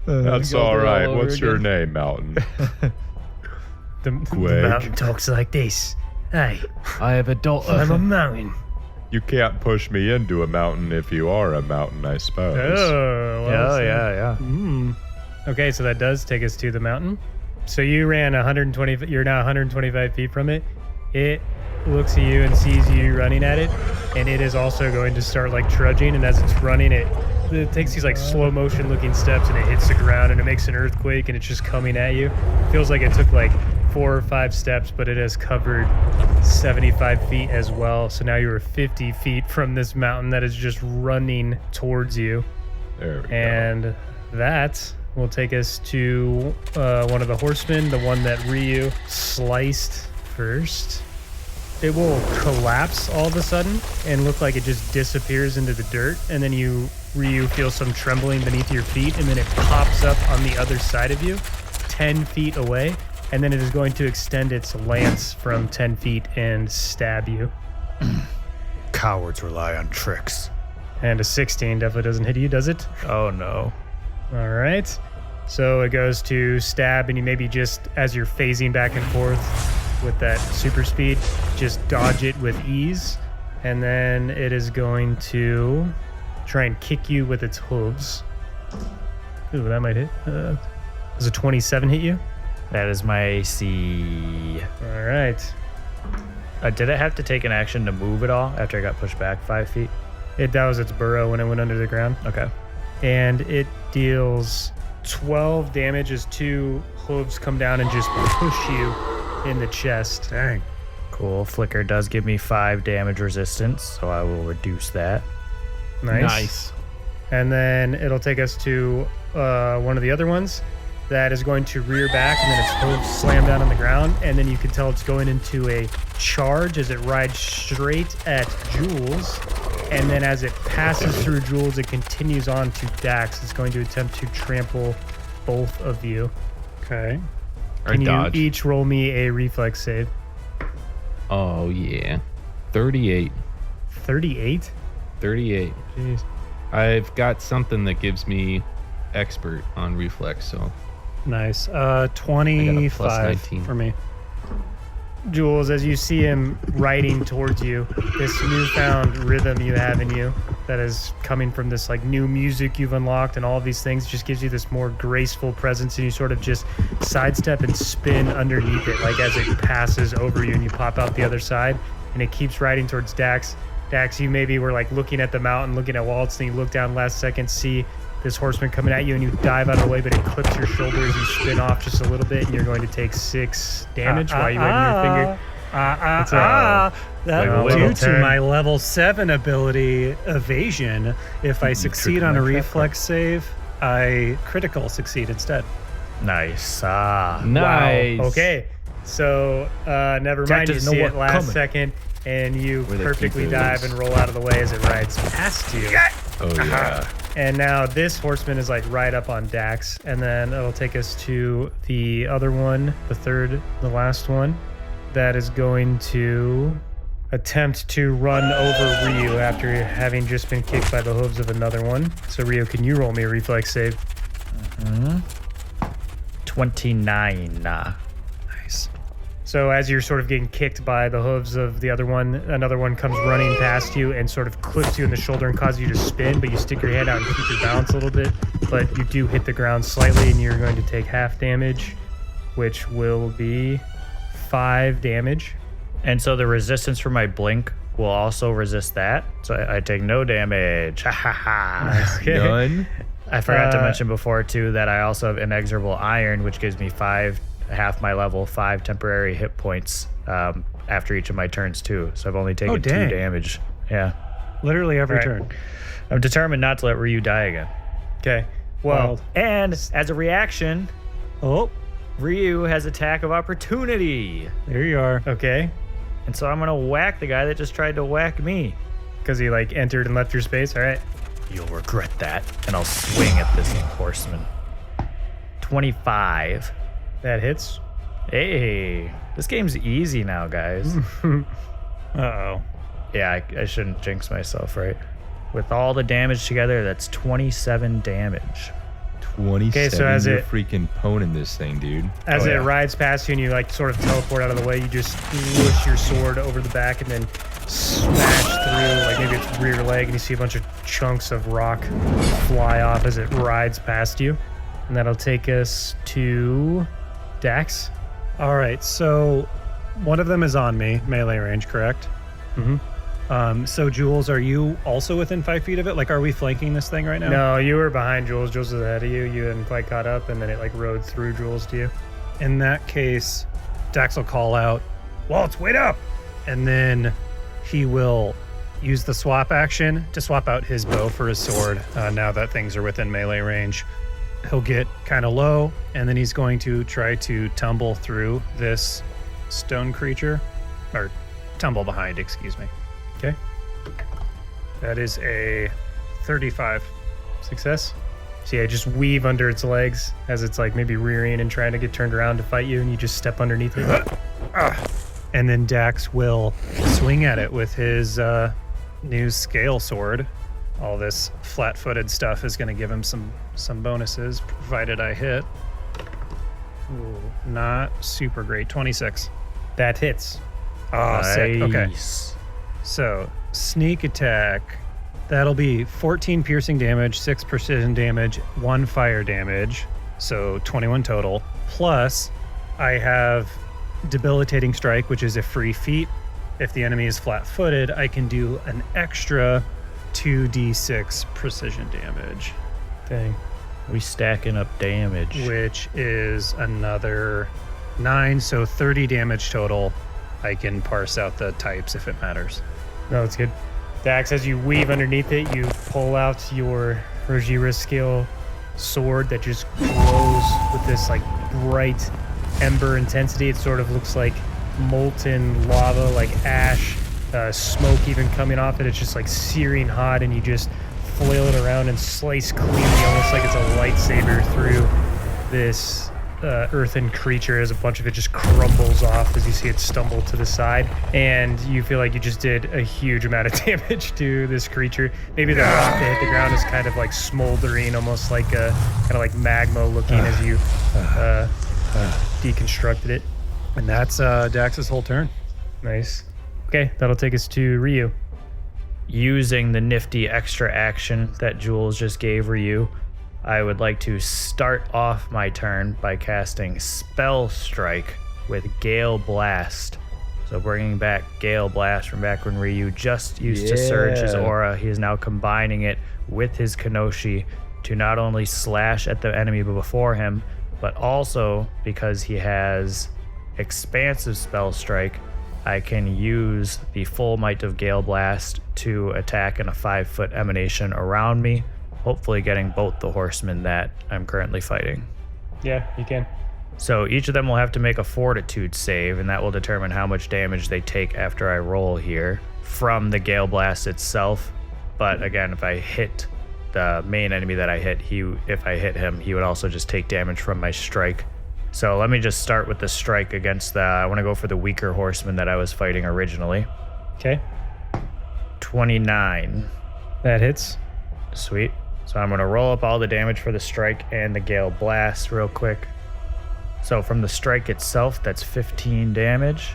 That's Geldir all all right. over What's your again. name, Mountain? The Quake. mountain talks like this. Hey, I have a daughter. I'm a mountain. You can't push me into a mountain if you are a mountain, I suppose. Oh, well, so- yeah. Okay, so that does take us to the mountain. So you ran 120. You're now 125 feet from it. It looks at you and sees you running at it, and it is also going to start like trudging. And as it's running, it takes these like slow motion looking steps, and it hits the ground, and it makes an earthquake, and it's just coming at you. Feels like it took like 4 or 5 steps, but it has covered 75 feet as well. So now you're 50 feet from this mountain that is just running towards you. There we go. And that will take us to one of the horsemen, the one that Ryu sliced first. It will collapse all of a sudden and look like it just disappears into the dirt. And then Ryu feel some trembling beneath your feet, and then it pops up on the other side of you, 10 feet away. And then it is going to extend its lance from 10 feet and stab you. Cowards rely on tricks. And a 16 definitely doesn't hit you, does it? Oh no. All right. So it goes to stab, and you maybe just, as you're phasing back and forth with that super speed, just dodge it with ease. And then it is going to try and kick you with its hooves. Ooh, that might hit. Does a 27 hit you? That is my AC. All right. Did it have to take an action to move at all after I got pushed back 5 feet? That was its burrow when it went under the ground. Okay. And it deals 12 damage as 2 hooves come down and just push you in the chest. Dang. Cool. Flicker does give me 5 damage resistance, so I will reduce that. Nice. And then it'll take us to one of the other ones that is going to rear back, and then its hooves slam down on the ground, and then you can tell it's going into a charge as it rides straight at Jules. And then as it passes through Jules, it continues on to Dax. It's going to attempt to trample both of you. Okay. Or Can you dodge. each roll me a reflex save? Oh, yeah. 38. 38? 38. Jeez. I've got something that gives me expert on reflex, so Nice. I got a 25 +19. for me. Jules, as you see him riding towards you, this newfound rhythm you have in you that is coming from this like new music you've unlocked and all of these things just gives you this more graceful presence, and you sort of just sidestep and spin underneath it, like as it passes over you and you pop out the other side, and it keeps riding towards Dax. Dax, you maybe were like looking at the mountain, looking at Waltz, and you look down last second, see this horseman coming at you, and you dive out of the way, but it clips your shoulder as you spin off just a little bit, and you're going to take 6 damage while you're waving your finger. That Like a due little to turn. my level 7 ability evasion, if I succeed on a reflex save, I critical succeed instead. Nice. nice. Wow. Okay. So never mind. You doesn't see know it what last coming. second, and you Where they perfectly keep dive those. and roll out of the way as it rides past you. Oh yeah. And now this horseman is like right up on Dax, and then it'll take us to the other one, the last one, that is going to attempt to run over Ryu after having just been kicked by the hooves of another one. So Ryu, can you roll me a reflex save? 29. Nice. So as you're sort of getting kicked by the hooves of the other one, another one comes running past you and sort of clips you in the shoulder and causes you to spin, but you stick your head out and keep your balance a little bit. But you do hit the ground slightly, and you're going to take half damage, which will be 5 damage. And so the resistance for my blink will also resist that. So I take no damage. Ha ha ha. Okay. None. I forgot to mention before too that I also have inexorable iron, which gives me half my level 5 temporary hit points after each of my turns too. So I've only taken 2 dang. damage. Yeah. Literally every Right. turn. I'm determined not to let Ryu die again. Okay. Well, Wild. And as a reaction, Oh, Ryu has attack of opportunity. there you are. okay. And so I'm going to whack the guy that just tried to whack me. Because he like entered and left your space. All right. You'll regret that. And I'll swing at this horseman. 25. That hits. Hey, this game's easy now, guys. Uh-oh. Yeah, I shouldn't jinx myself, right? With all the damage together, that's 27 damage. 27. so as You're it- freaking poning this thing, dude. As Oh, it yeah. rides past you and you like sort of teleport out of the way, you just whoosh your sword over the back and then smash through like maybe its rear leg, and you see a bunch of chunks of rock fly off as it rides past you. And that'll take us to Dax? All right, so one of them is on me, melee range, correct? Mm-hmm. So Jules, are you also within 5 feet of it? Like, are we flanking this thing right now? No, you were behind Jules. Jules was ahead of you. You hadn't quite caught up, and then it like rode through Jules to you. In that case, Dax will call out, Waltz, wait up! And then he will use the swap action to swap out his bow for his sword now that things are within melee range. He'll get kind of low, and then he's going to try to tumble through this stone creature, or tumble behind, excuse me. Okay. That is a 35. Success. So yeah, just weave under its legs as it's like maybe rearing and trying to get turned around to fight you, and you just step underneath it. And then Dax will swing at it with his new scale sword. All this flat-footed stuff is going to give him some bonuses, provided I hit. Ooh, not super great. 26. That hits. Oh, sick. Okay. Nice. So, sneak attack. That'll be 14 piercing damage, 6 precision damage, 1 fire damage. So, 21 total. Plus, I have debilitating strike, which is a free feat. If the enemy is flat-footed, I can do an extra 2d6 precision damage, Dang. We stacking up damage. which is another 9, so 30 damage total. I can parse out the types if it matters. No, it's good. Dax, as you weave underneath it, you pull out your Rojira skill sword that just glows with this like bright ember intensity. It sort of looks like molten lava, like ash, smoke even coming off it. It's just like searing hot, and you just flail it around and slice cleanly, almost like it's a lightsaber through this earthen creature as a bunch of it just crumbles off as you see it stumble to the side, and you feel like you just did a huge amount of damage to this creature. Maybe the rock that hit the ground is kind of like smoldering, almost like kind of like magma looking as you deconstructed it. And that's Dax's whole turn. Nice. Okay, that'll take us to Ryu. Using the nifty extra action that Jules just gave Ryu, I would like to start off my turn by casting Spell Strike with Gale Blast. So bringing back Gale Blast from back when Ryu just used to surge his aura. He is now combining it with his Kenoshi to not only slash at the enemy before him, but also because he has Expansive Spell Strike, I can use the full might of Gale Blast to attack in a 5-foot emanation around me, hopefully getting both the horsemen that I'm currently fighting. Yeah, you can. So each of them will have to make a Fortitude save, and that will determine how much damage they take after I roll here from the Gale Blast itself. But again, if I hit the main enemy that I hit, if I hit him, he would also just take damage from my strike. So let me just start with the strike against I want to go for the weaker horseman that I was fighting originally. Okay. 29. That hits. Sweet. So I'm going to roll up all the damage for the strike and the Gale Blast real quick. So from the strike itself, that's 15 damage.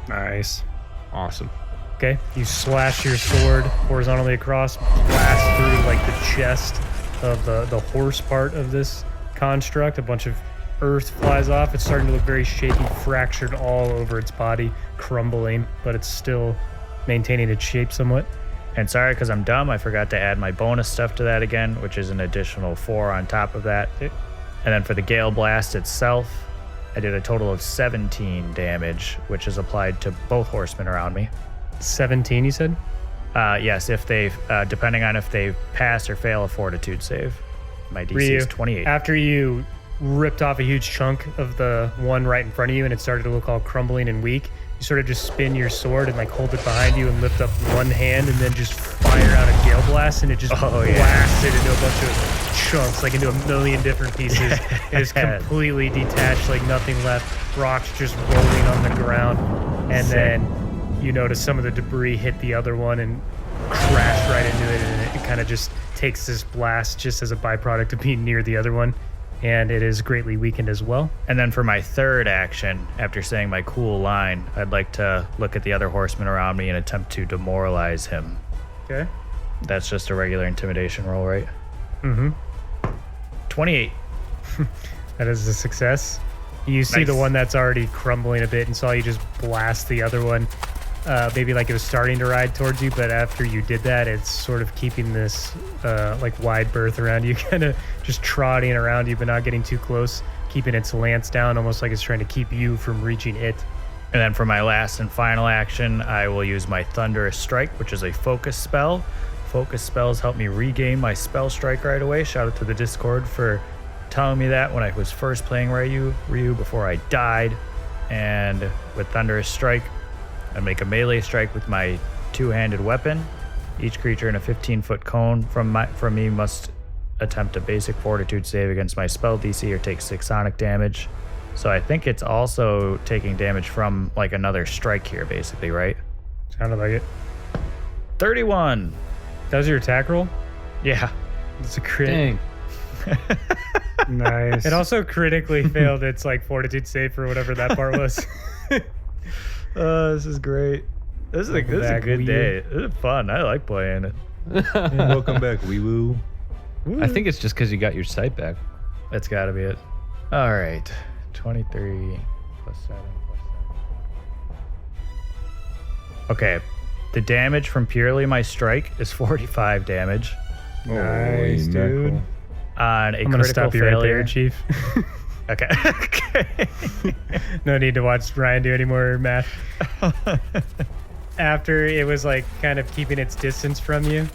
Nice. Awesome. Okay. You slash your sword horizontally across, blast through like the chest of the horse part of this construct. A bunch of earth flies off. It's starting to look very shaky, fractured all over its body, crumbling, but it's still maintaining its shape somewhat. And sorry, because I'm dumb, I forgot to add my bonus stuff to that again, which is an additional 4 on top of that. Okay. And then for the Gale Blast itself, I did a total of 17 damage, which is applied to both horsemen around me. 17, you said? Yes, if they, depending on if they pass or fail a Fortitude save. My DC Ryu, is 28. After you ripped off a huge chunk of the one right in front of you and it started to look all crumbling and weak, you sort of just spin your sword and like hold it behind you and lift up one hand and then just fire out a Gale Blast, and it just blasts it into a bunch of chunks, like into a million different pieces. It is completely detached, like nothing left. Rocks just rolling on the ground. And then you notice some of the debris hit the other one and crash right into it, and it kind of just takes this blast just as a byproduct of being near the other one. And it is greatly weakened as well. And then for my third action, after saying my cool line, I'd like to look at the other horseman around me and attempt to demoralize him. Okay. That's just a regular intimidation roll, right? Mm-hmm. 28. That is a success. You see the Nice. one that's already crumbling a bit and saw you just blast the other one. Maybe like it was starting to ride towards you, but after you did that, it's sort of keeping this like wide berth around you, kind of just trotting around you, but not getting too close, keeping its lance down, almost like it's trying to keep you from reaching it. And then for my last and final action, I will use my Thunderous Strike, which is a focus spell. Focus spells help me regain my spell strike right away. Shout out to the Discord for telling me that when I was first playing Ryu before I died. And with Thunderous Strike, I make a melee strike with my two-handed weapon. Each creature in a 15-foot cone from me must attempt a basic fortitude save against my spell DC or take 6 sonic damage. So I think it's also taking damage from like another strike here, basically, right? Sounded like it. 31. That was your attack roll? Yeah. It's a crit. Dang. Nice. It also critically failed its like fortitude save for whatever that part was. This is great. This is a back, good Wii day. This is fun. I like playing it. Welcome back, wee woo. I think it's just because you got your sight back. That's got to be it. All right. 23 plus 7 plus 7. Okay. The damage from purely my strike is 45 damage. Nice, dude. On a I'm gonna critical stop you right failure. there, Chief. Okay. Okay. No need to watch Ryan do any more math. After it was like kind of keeping its distance from you,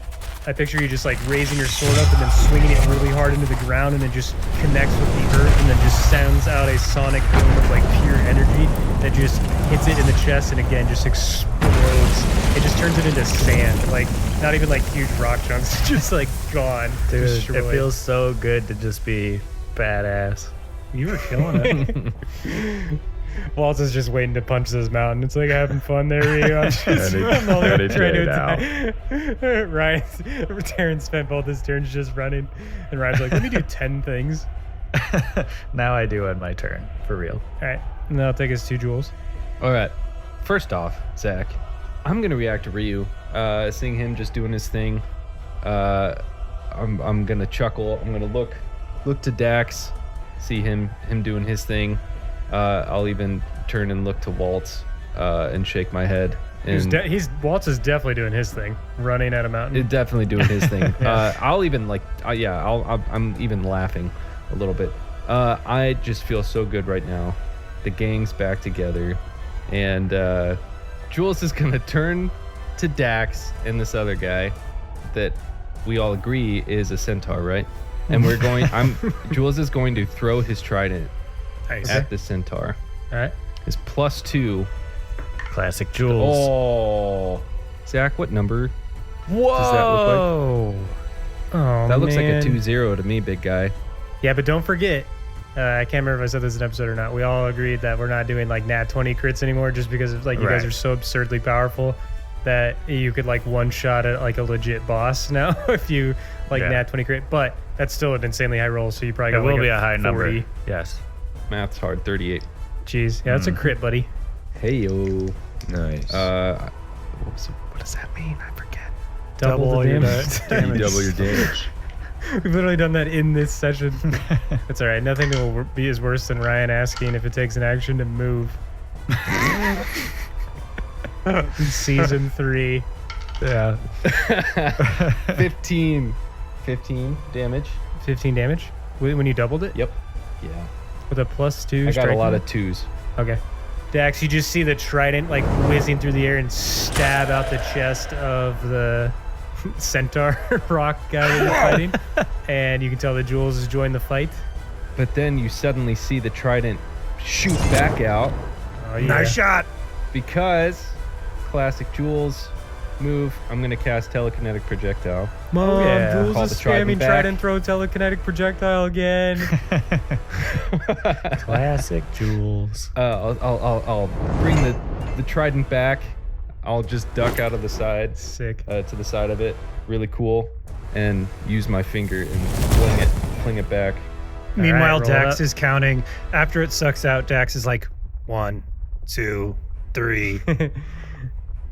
I picture you just like raising your sword up and then swinging it really hard into the ground, and then just connects with the earth and then just sends out a sonic boom of like pure energy that just hits it in the chest and again just explodes. It just turns it into sand, like not even like huge rock chunks, it's just like gone. Dude, destroyed. it feels so good to just be badass. You were killing it. Waltz is just waiting to punch this mountain. It's like having fun there, Rio. I'm just I'm all Got it trying to now. attack. Terrence spent both his turns just running, and Ryan's like, "Let me do 10 things." Now I do on my turn, for real. All right, and that'll take us 2 jewels. All right. First off, Zach, I'm gonna react to Ryu. Seeing him just doing his thing. I'm gonna chuckle. I'm gonna look to Dax, see him doing his thing. I'll even turn and look to Waltz and shake my head. And Waltz is definitely doing his thing, running at a mountain. definitely doing his thing. I'll even like, I'm even laughing a little bit. I just feel so good right now. The gang's back together, and Jules is gonna turn to Dax and this other guy that we all agree is a centaur, right? And we're going. Jules is going to throw his trident Nice. at the centaur. All right. His +2. Classic Jules. Oh, Zach, what number? Whoa! Does that look like? Oh, That looks like a man. 2-0 to me, big guy. Yeah, but don't forget, I can't remember if I said this in an episode or not. We all agreed that we're not doing like nat 20 crits anymore, just because like you guys Right. are so absurdly powerful that you could like one shot at like a legit boss now if you like Yeah. nat 20 crit. But that's still an insanely high roll, so you probably It got will like be a high 40. number. Yes. Math's hard. 38. Jeez, yeah, that's a crit, buddy. Hey yo. Nice. What does that mean? I forget. Double the your damage. you double your damage. We've literally done that in this session. It's all right. Nothing will be as worse than Ryan asking if it takes an action to move. Season 3. Yeah. 15 damage. 15 damage when you doubled it Yep. Yeah. with a +2 I got a striking? lot of 2s. Okay. Dax, you just see the trident like whizzing through the air and stab out the chest of the centaur rock guy that you're fighting. And you can tell that Jules has joined the fight. But then you suddenly see the trident shoot back out Oh, yeah. Nice shot. because classic Jules move. I'm gonna cast telekinetic projectile. Mom, yeah. Jules Call is the trident spamming back. trident throw telekinetic projectile again. Classic Jules. I'll bring the trident back. I'll just duck out of the side Sick. to the side of it. Really cool. And use my finger and fling it back. Meanwhile, roll Dax up. is counting. After it sucks out, Dax is like 1, 2, 3.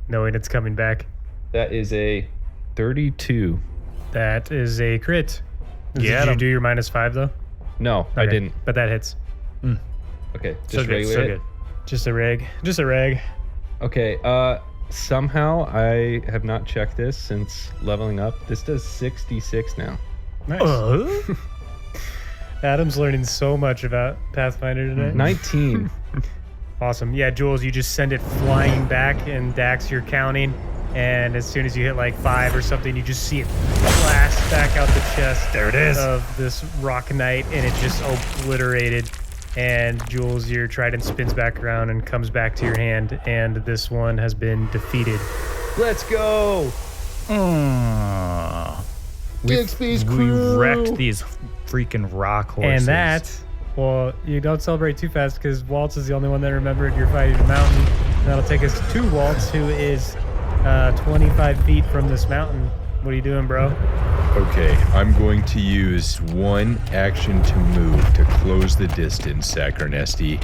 Knowing it's coming back. That is a 32. That is a crit. Get Did you 'em. do your -5 though? No, I Okay. didn't. But that hits. Okay, just So good, regular so it? good. Just a reg. Just a reg. Okay, somehow I have not checked this since leveling up. This does 66 now. Nice. Adam's learning so much about Pathfinder today. 19. Awesome. Yeah, Jules, you just send it flying back, and Dax, you're counting. And as soon as you hit like 5 or something, you just see it blast back out the chest. There it is. Of this rock knight, and it just obliterated. And Jules, your trident spins back around and comes back to your hand, and this one has been defeated. Let's go! Digsby's We crew. wrecked these freaking rock horses. And that, well, you don't celebrate too fast because Waltz is the only one that remembered you're fighting a mountain. And that'll take us to Waltz, who is 25 feet from this mountain. What are you doing, bro? Okay, I'm going to use one action to move to close the distance, Sacronesti.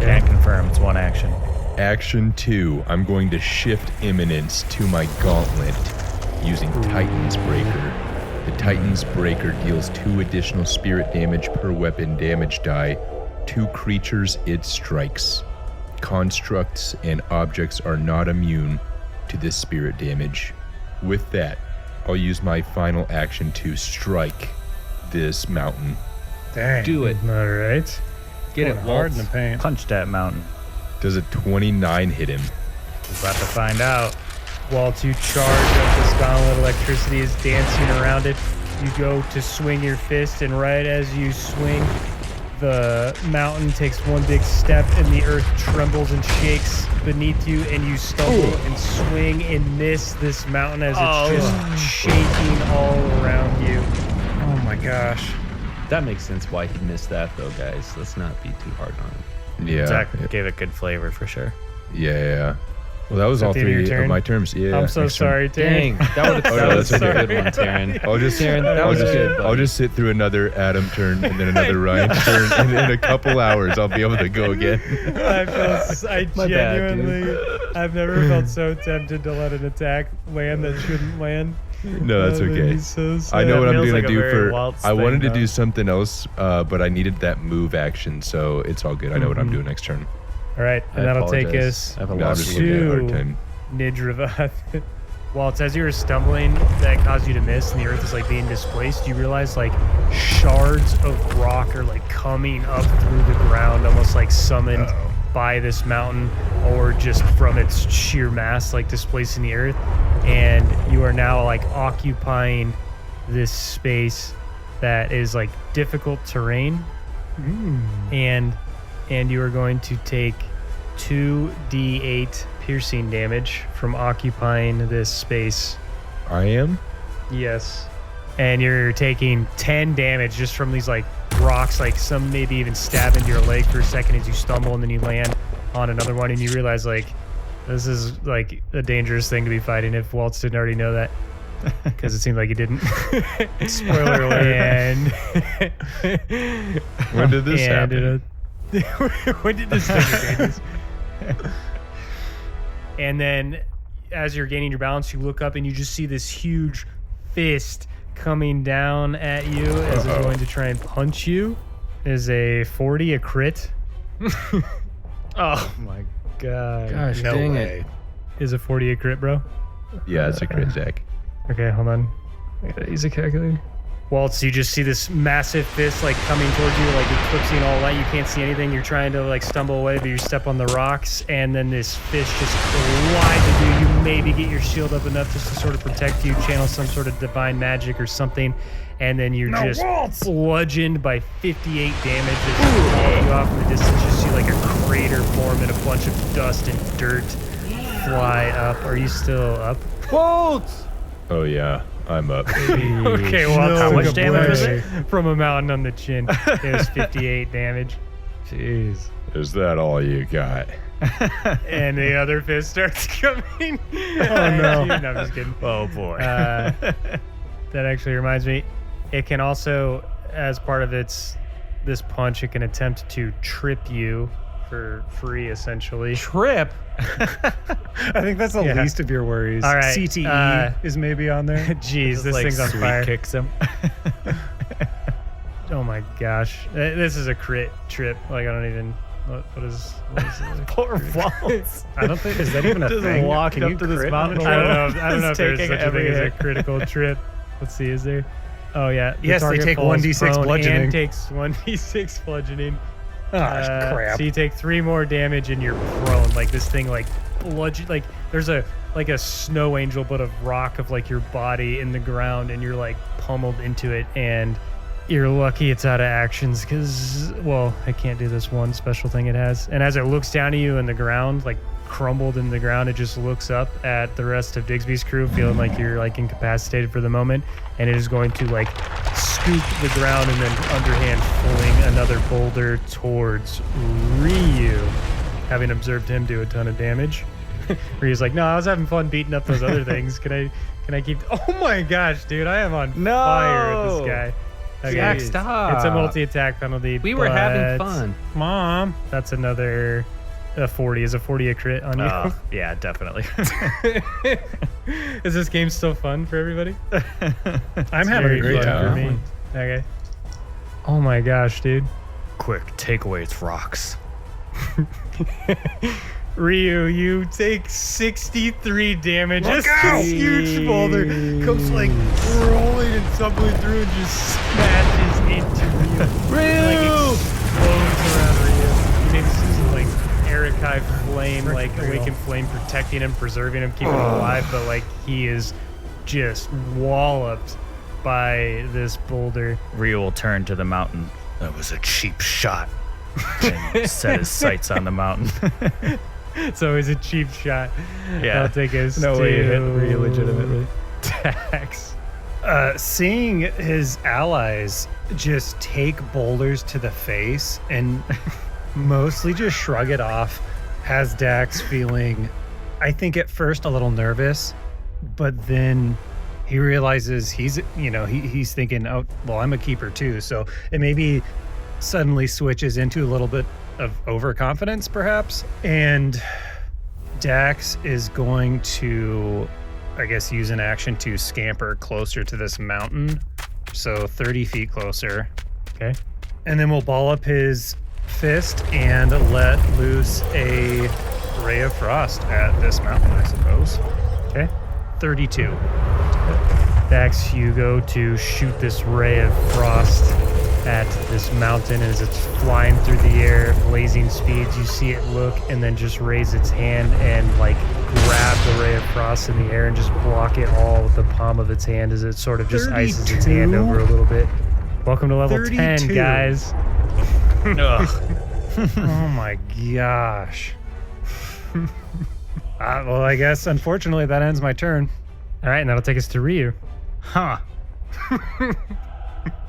Can't confirm. It's one action. Action 2, I'm going to shift imminence to my gauntlet using Titan's Breaker. The Titan's Breaker deals 2 additional spirit damage per weapon damage die to creatures it strikes. Constructs and objects are not immune to this spirit damage. With that, I'll use my final action to strike this mountain. Dang. Do it. All right. Get it, Going hard in Waltz. the paint. Punch that mountain. Does a 29 hit him? We're about to find out. Waltz, you charge up this gauntlet. Electricity is dancing around it. You go to swing your fist, and right as you swing, the mountain takes one big step, and the earth trembles and shakes beneath you, and you stumble and swing and miss this mountain as it's just shaking all around you. Oh my gosh. That makes sense why he missed that, though, guys. Let's not be too hard on him. Yeah. Zach gave it good flavor for sure. Yeah. Well, that was all the end of your 3 of turn? my terms. Yeah. I'm so next turn. sorry, Dang, Terry. that would Oh, that no, was that's a okay. good one, Taryn. I'll just Taryn, that was good, buddy. I'll just sit through another Adam turn and then another Ryan turn, and in a couple hours I'll be able to go again. I My bad, dude. genuinely, I've never felt so tempted to let an attack land that shouldn't land. No, that's That made okay. me so sad. I know what I'm feels gonna like a do very for. Waltz I wanted thing, to do though. something else, but I needed that move action, so it's all good. I know what I'm doing next turn. All right, and I that'll take apologize. us I have a No, I'm lot just of looking at hard Two. time. Nidravath. Waltz, as you were stumbling, that caused you to miss, and the earth is like being displaced. You realize like shards of rock are like coming up through the ground, almost like summoned by this mountain, or just from its sheer mass, like displacing the earth. And you are now like occupying this space that is like difficult terrain, and you are going to take 2d8 piercing damage from occupying this space. I am. Yes. And you're taking 10 damage just from these like rocks, like some maybe even stab into your leg for a second as you stumble, and then you land on another one, and you realize like this is like a dangerous thing to be fighting if Waltz didn't already know that, because it seemed like he didn't. Spoiler alert. And When did this happen? when did this happen? And then as you're gaining your balance, you look up and you just see this huge fist coming down at you as it's going to try and punch you. Is a 40 a crit? Oh my god. Gosh, No dang way. it. Is a 40 a crit, bro? Yeah, it's a crit, Zach. Okay, hold on. I gotta use a calculator. Waltz, you just see this massive fist like coming towards you, like eclipsing all light. You can't see anything. You're trying to like stumble away, but you step on the rocks, and then this fist just glides at you. You maybe get your shield up enough just to sort of protect you, channel some sort of divine magic or something, and then you're just bludgeoned by 58 damage as you fall you off in the distance. You see like a crater form and a bunch of dust and dirt fly up. Are you still up? Waltz! Oh yeah, I'm up, baby. Okay, well, How much took a damage was blade from a mountain on the chin. It was 58 damage. Jeez. Is that all you got? And the other fist starts coming. Oh, no. No, I'm just kidding. Oh boy. That actually reminds me, it can also, as part of this punch, it can attempt to trip you for free, essentially. Trip? I think that's the Yeah. least of your worries. All right, CTE is maybe on there. Jeez, Just this like thing's on sweet fire. kicks him. Oh my gosh. This is a crit trip. Like, I don't even What is it? Poor Waltz. I don't think is that even a Just thing. walking Can up you to this crit mountain. on I a don't roll? know. I don't know if there's Taking such a thing as a every critical trip. Let's see. Is there? Oh yeah. The Yes, they target take falls 1d6 prone bludgeoning. and takes 1d6 bludgeoning. Ah, crap. So you take 3 more damage and you're prone. Like this thing, like bludgeon. Like there's a snow angel, but of rock of like your body in the ground, and you're like pummeled into it. And you're lucky it's out of actions because, well, I can't do this one special thing it has. And as it looks down at you in the ground, like crumbled in the ground, it just looks up at the rest of Digsby's crew, feeling like you're like incapacitated for the moment, and it is going to like scoop the ground and then underhand pulling another boulder towards Ryu, having observed him do a ton of damage. Ryu's like, no, I was having fun beating up those other things. Can I keep? Oh my gosh, dude, I am on fire with this guy. Okay. Jack, stop. It's a multi-attack penalty. We were having but fun. Mom, that's another 40. Is a 40 a crit on you? Yeah, definitely. Is this game still fun for everybody? I'm having a great fun for time. me. Okay. Oh my gosh, dude. Quick, take away its rocks. Ryu, you take 63 damage. Look This out! huge boulder comes like rolling and tumbling through and just smashes into Ryu. Like explodes around Ryu. You maybe see some like Erikai flame, like awakened flame protecting him, preserving him, keeping him alive, but like he is just walloped by this boulder. Ryu will turn to the mountain. That was a cheap shot. And set his sights on the mountain. It's always a cheap shot. Yeah. I'll take us No to way you hit Ryu legitimately. Dax. Seeing his allies just take boulders to the face and mostly just shrug it off has Dax feeling, I think at first a little nervous, but then he realizes he's thinking, oh, well, I'm a keeper too. So it maybe suddenly switches into a little bit of overconfidence perhaps. And Dax is going to, I guess, use an action to scamper closer to this mountain. So 30 feet closer. Okay. And then we'll ball up his fist and let loose a ray of frost at this mountain, I suppose. Okay. 32. Dax, you go to shoot this ray of frost at this mountain. As it's flying through the air, blazing speeds, you see it look and then just raise its hand and like grab the ray of frost in the air and just block it all with the palm of its hand as it sort of just ices its hand over a little bit. Welcome to level 10, 32. guys. Oh my gosh. Well, I guess unfortunately that ends my turn. All right, and that'll take us to Ryu. Huh.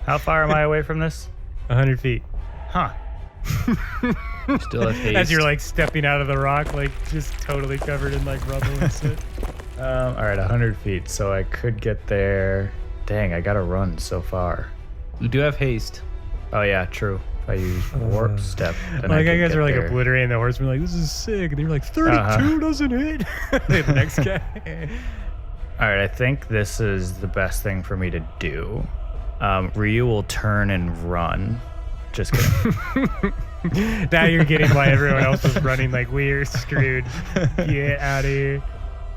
How far am I away from this? 100 feet. Huh. Still have haste. As you're like stepping out of the rock, like just totally covered in like rubble and shit. All right, 100 feet. So I could get there. Dang, I gotta run so far. We do have haste. Oh yeah, true. If I use warp step, then Like I you can guys get are like there. obliterating the horseman, like this is sick, and you're like 32 doesn't hit. The next guy. All right, I think this is the best thing for me to do. Ryu will turn and run. Just kidding. Now you're getting why everyone else was running. Like we're screwed. Get out of here.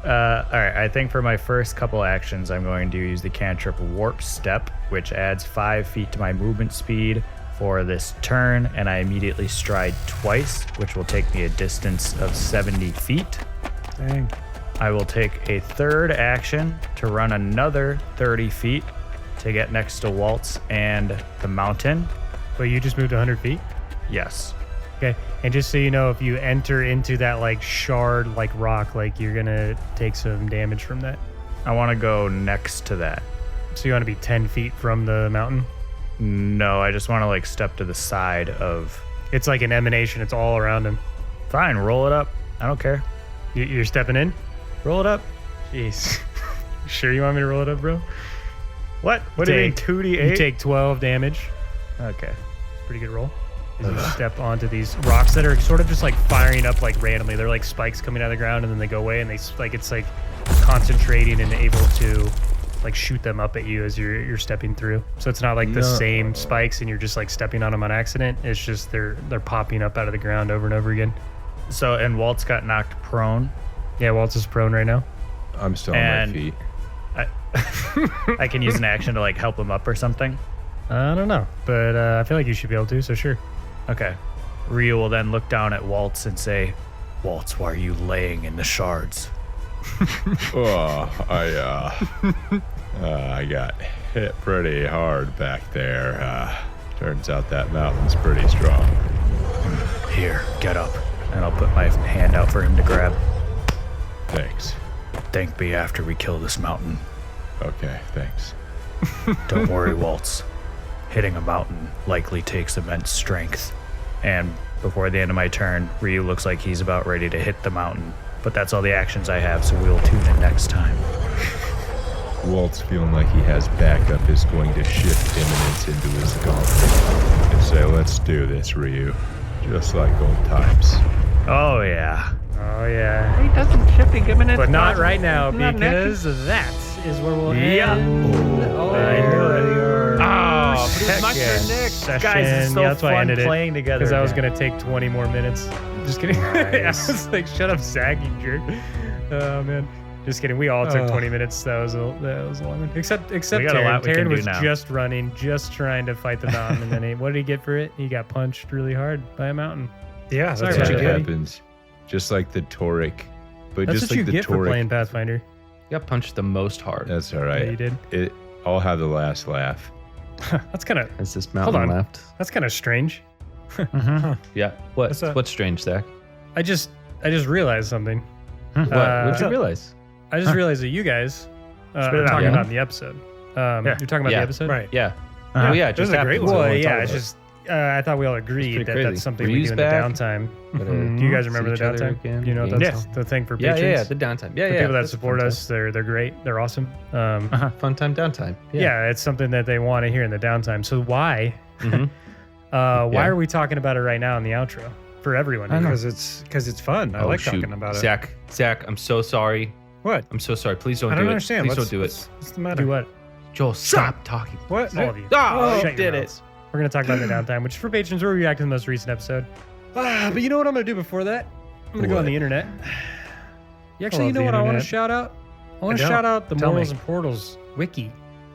All right, I think for my first couple actions, I'm going to use the cantrip Warp Step, which adds 5 feet to my movement speed for this turn, and I immediately stride twice, which will take me a distance of 70 feet. Dang. I will take a third action to run another 30 feet to get next to Waltz and the mountain. But you just moved 100 feet? Yes. Okay. And just so you know, if you enter into that like shard, like rock, like you're going to take some damage from that. I want to go next to that. So you want to be 10 feet from the mountain? No, I just want to like step to the side of... It's like an emanation. It's all around him. Fine, roll it up. I don't care. You're stepping in? Roll it up. Jeez. Sure you want me to roll it up, bro? What? What do you mean, 2d8? You take 12 damage. Okay. Pretty good roll. As you step onto these rocks that are sort of just like firing up like randomly. They're like spikes coming out of the ground and then they go away and they like it's like concentrating and able to like shoot them up at you as you're stepping through. So it's not like the same spikes and you're just like stepping on them on accident. It's just they're popping up out of the ground over and over again. So, and Walt's got knocked prone. Yeah, Waltz is prone right now. I'm still on my feet. I can use an action to like help him up or something. I don't know, but I feel like you should be able to, so sure. Okay. Ryu will then look down at Waltz and say, Waltz, why are you laying in the shards? I got hit pretty hard back there. Turns out that mountain's pretty strong. Here, get up. And I'll put my hand out for him to grab. Thanks. Thank me after we kill this mountain. Okay, thanks. Don't worry, Waltz. Hitting a mountain likely takes immense strength. And before the end of my turn, Ryu looks like he's about ready to hit the mountain. But that's all the actions I have, so we'll tune in next time. Walt's feeling like he has backup is going to shift imminence into his gauntlet and say, let's do this, Ryu. Just like old times. Oh, yeah. Oh, yeah. He doesn't shifting imminence. But not right now, because that is where we'll end. Nick. Guys, it's so that's why I fun ended playing together. Because I was again. going to take 20 more minutes. Just kidding. I was like, shut up, Zach, you jerk. Oh, man. Just kidding. We all took 20 minutes. That was a long one. Except We got a Taryn. lot we can Taryn do was now. just running, just trying to fight the mountain. And then what did he get for it? He got punched really hard by a mountain. Yeah, Sorry That's about what that. happens. Just like the Toric. But That's just what like you the get for Toric. playing Pathfinder. Got punched the most hard. That's all Yeah, right. you did. I'll have the last laugh. That's kind of As this mountain on. left. that's kind of strange. Yeah. What's that? What's strange, Zach? I just realized something. What? What'd you realize? I just realized that you guys Spit are it out. talking Yeah. about in the episode. You're talking about Yeah. the episode? Right. Yeah. Uh-huh. Oh yeah, This just is a great happened. one. Well, That's what yeah, I'm it's talking just I thought we all agreed pretty that crazy. that's something we Ryu's do in the back. downtime. Gotta Do you guys remember the see each other downtime? again. You know Yeah. that's the thing for Yeah, patrons. yeah, the downtime. Yeah, The yeah. people that that's support fun us, they're great. They're awesome. Fun time, downtime. Yeah, it's something that they want to hear in the downtime. So why Mhm. why Yeah. are we talking about it right now in the outro for everyone? Because it's fun. I Oh, like shoot. talking about it. Zach, I'm so sorry. What? I'm so sorry. Please don't I do don't it. understand. Please don't do it. What's the matter? Do what? Joel, stop talking. What? All of you. Oh, Shut your did it. mouths. We're going to talk about the downtime, which is for patrons. We'll react to the most recent episode. But you know what I'm going to do before that? I'm going to go on What? the internet. You actually, love you know the what I want to internet. shout out? I want to don't. shout out the Tell Mortals me. and Portals wiki, which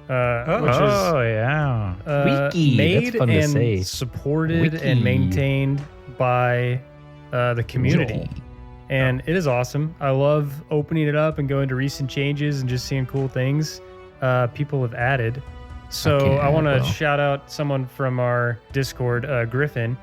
Oh, yeah. is Wiki, that's made fun to and say. supported Wiki. and maintained by the community. And it is awesome. I love opening it up and going to recent changes and just seeing cool things people have added. So Okay, I want to well. shout out someone from our Discord, Griffin.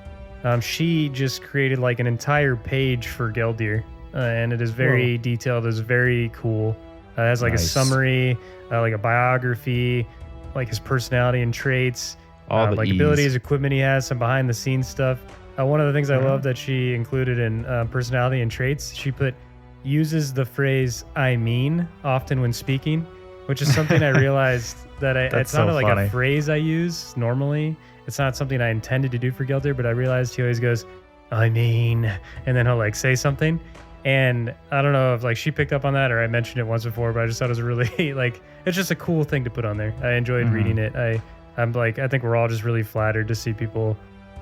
She just created like an entire page for Geldir, and it is very detailed. It's very cool. It has like a Nice. summary, like a biography, like his personality and traits, All the like E's. abilities, equipment he has, some behind the scenes stuff. One of the things I love that she included in personality and traits, she uses the phrase "I mean" often when speaking, which is something I realized that it's so not like funny. a phrase I use normally. It's not something I intended to do for Gelder, but I realized he always goes, "I mean," and then he'll like say something. And I don't know if like she picked up on that or I mentioned it once before, but I just thought it was really like it's just a cool thing to put on there. I enjoyed reading it. I'm like I think we're all just really flattered to see people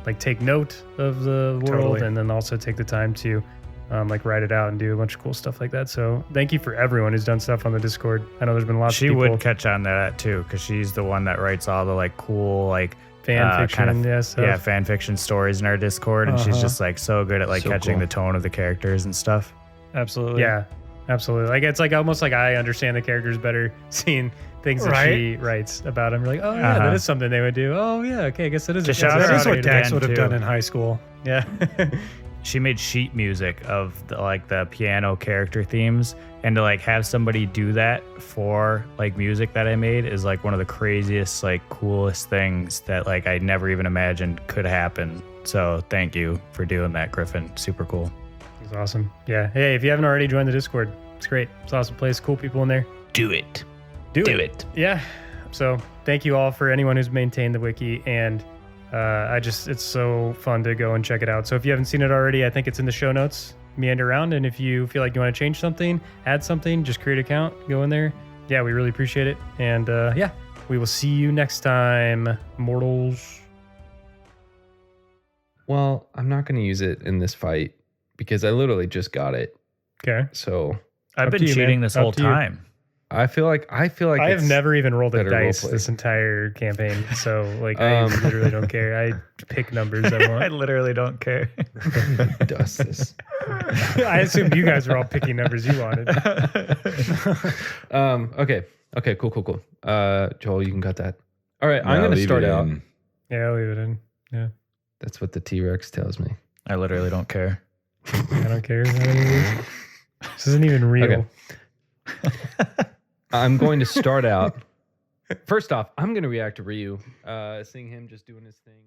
like take note of the world Totally. and then also take the time to like write it out and do a bunch of cool stuff like that. So thank you for everyone who's done stuff on the Discord. I know there's been lots She of people. would catch on to that too, because she's the one that writes all the like cool like fan fiction, kind of yes, yeah fan fiction stories in our Discord, and she's Uh-huh. just like so good at like So catching cool. the tone of the characters and stuff. Absolutely. Yeah, absolutely. Like it's like almost like I understand the characters better seeing things that Right. she writes about them. You're like, oh yeah, Uh-huh. that is something they would do. Oh yeah, okay, I guess that is. Just a shout that's her This is out what again, Dax would have too. done in high school. Yeah. She made sheet music of the, like the piano character themes, and to like have somebody do that for like music that I made is like one of the craziest like coolest things that like I never even imagined could happen. So thank you for doing that, Griffin. Super cool. It's awesome. Yeah. Hey, if you haven't already joined the Discord, it's great. It's an awesome place. Cool people in there. Do it. Do Do it. it. Yeah. So thank you all for anyone who's maintained the wiki, and it's so fun to go and check it out. So if you haven't seen it already, I think it's in the show notes. Meander around, and if you feel like you want to change something, add something, just create an account, go in there, yeah, we really appreciate it. And yeah, we will see you next time, mortals. Well, I'm not going to use it in this fight because I literally just got it. Okay. So I've Up been to you, cheating man. this Up whole to you. time. I feel like I have it's never even rolled a better dice roleplay. this entire campaign, so like I literally don't care. I pick numbers I I want. literally don't care. does this. I assumed you guys were all picking numbers you wanted. Okay, cool. Joel, you can cut that. All right, Nah, I'm going to leave start it out. in. Yeah, I'll leave it in. Yeah, That's what the T-Rex tells me. I literally don't care. I don't care. This isn't even real. Okay. I'm going to start out. First off, I'm going to react to Ryu, seeing him just doing his thing.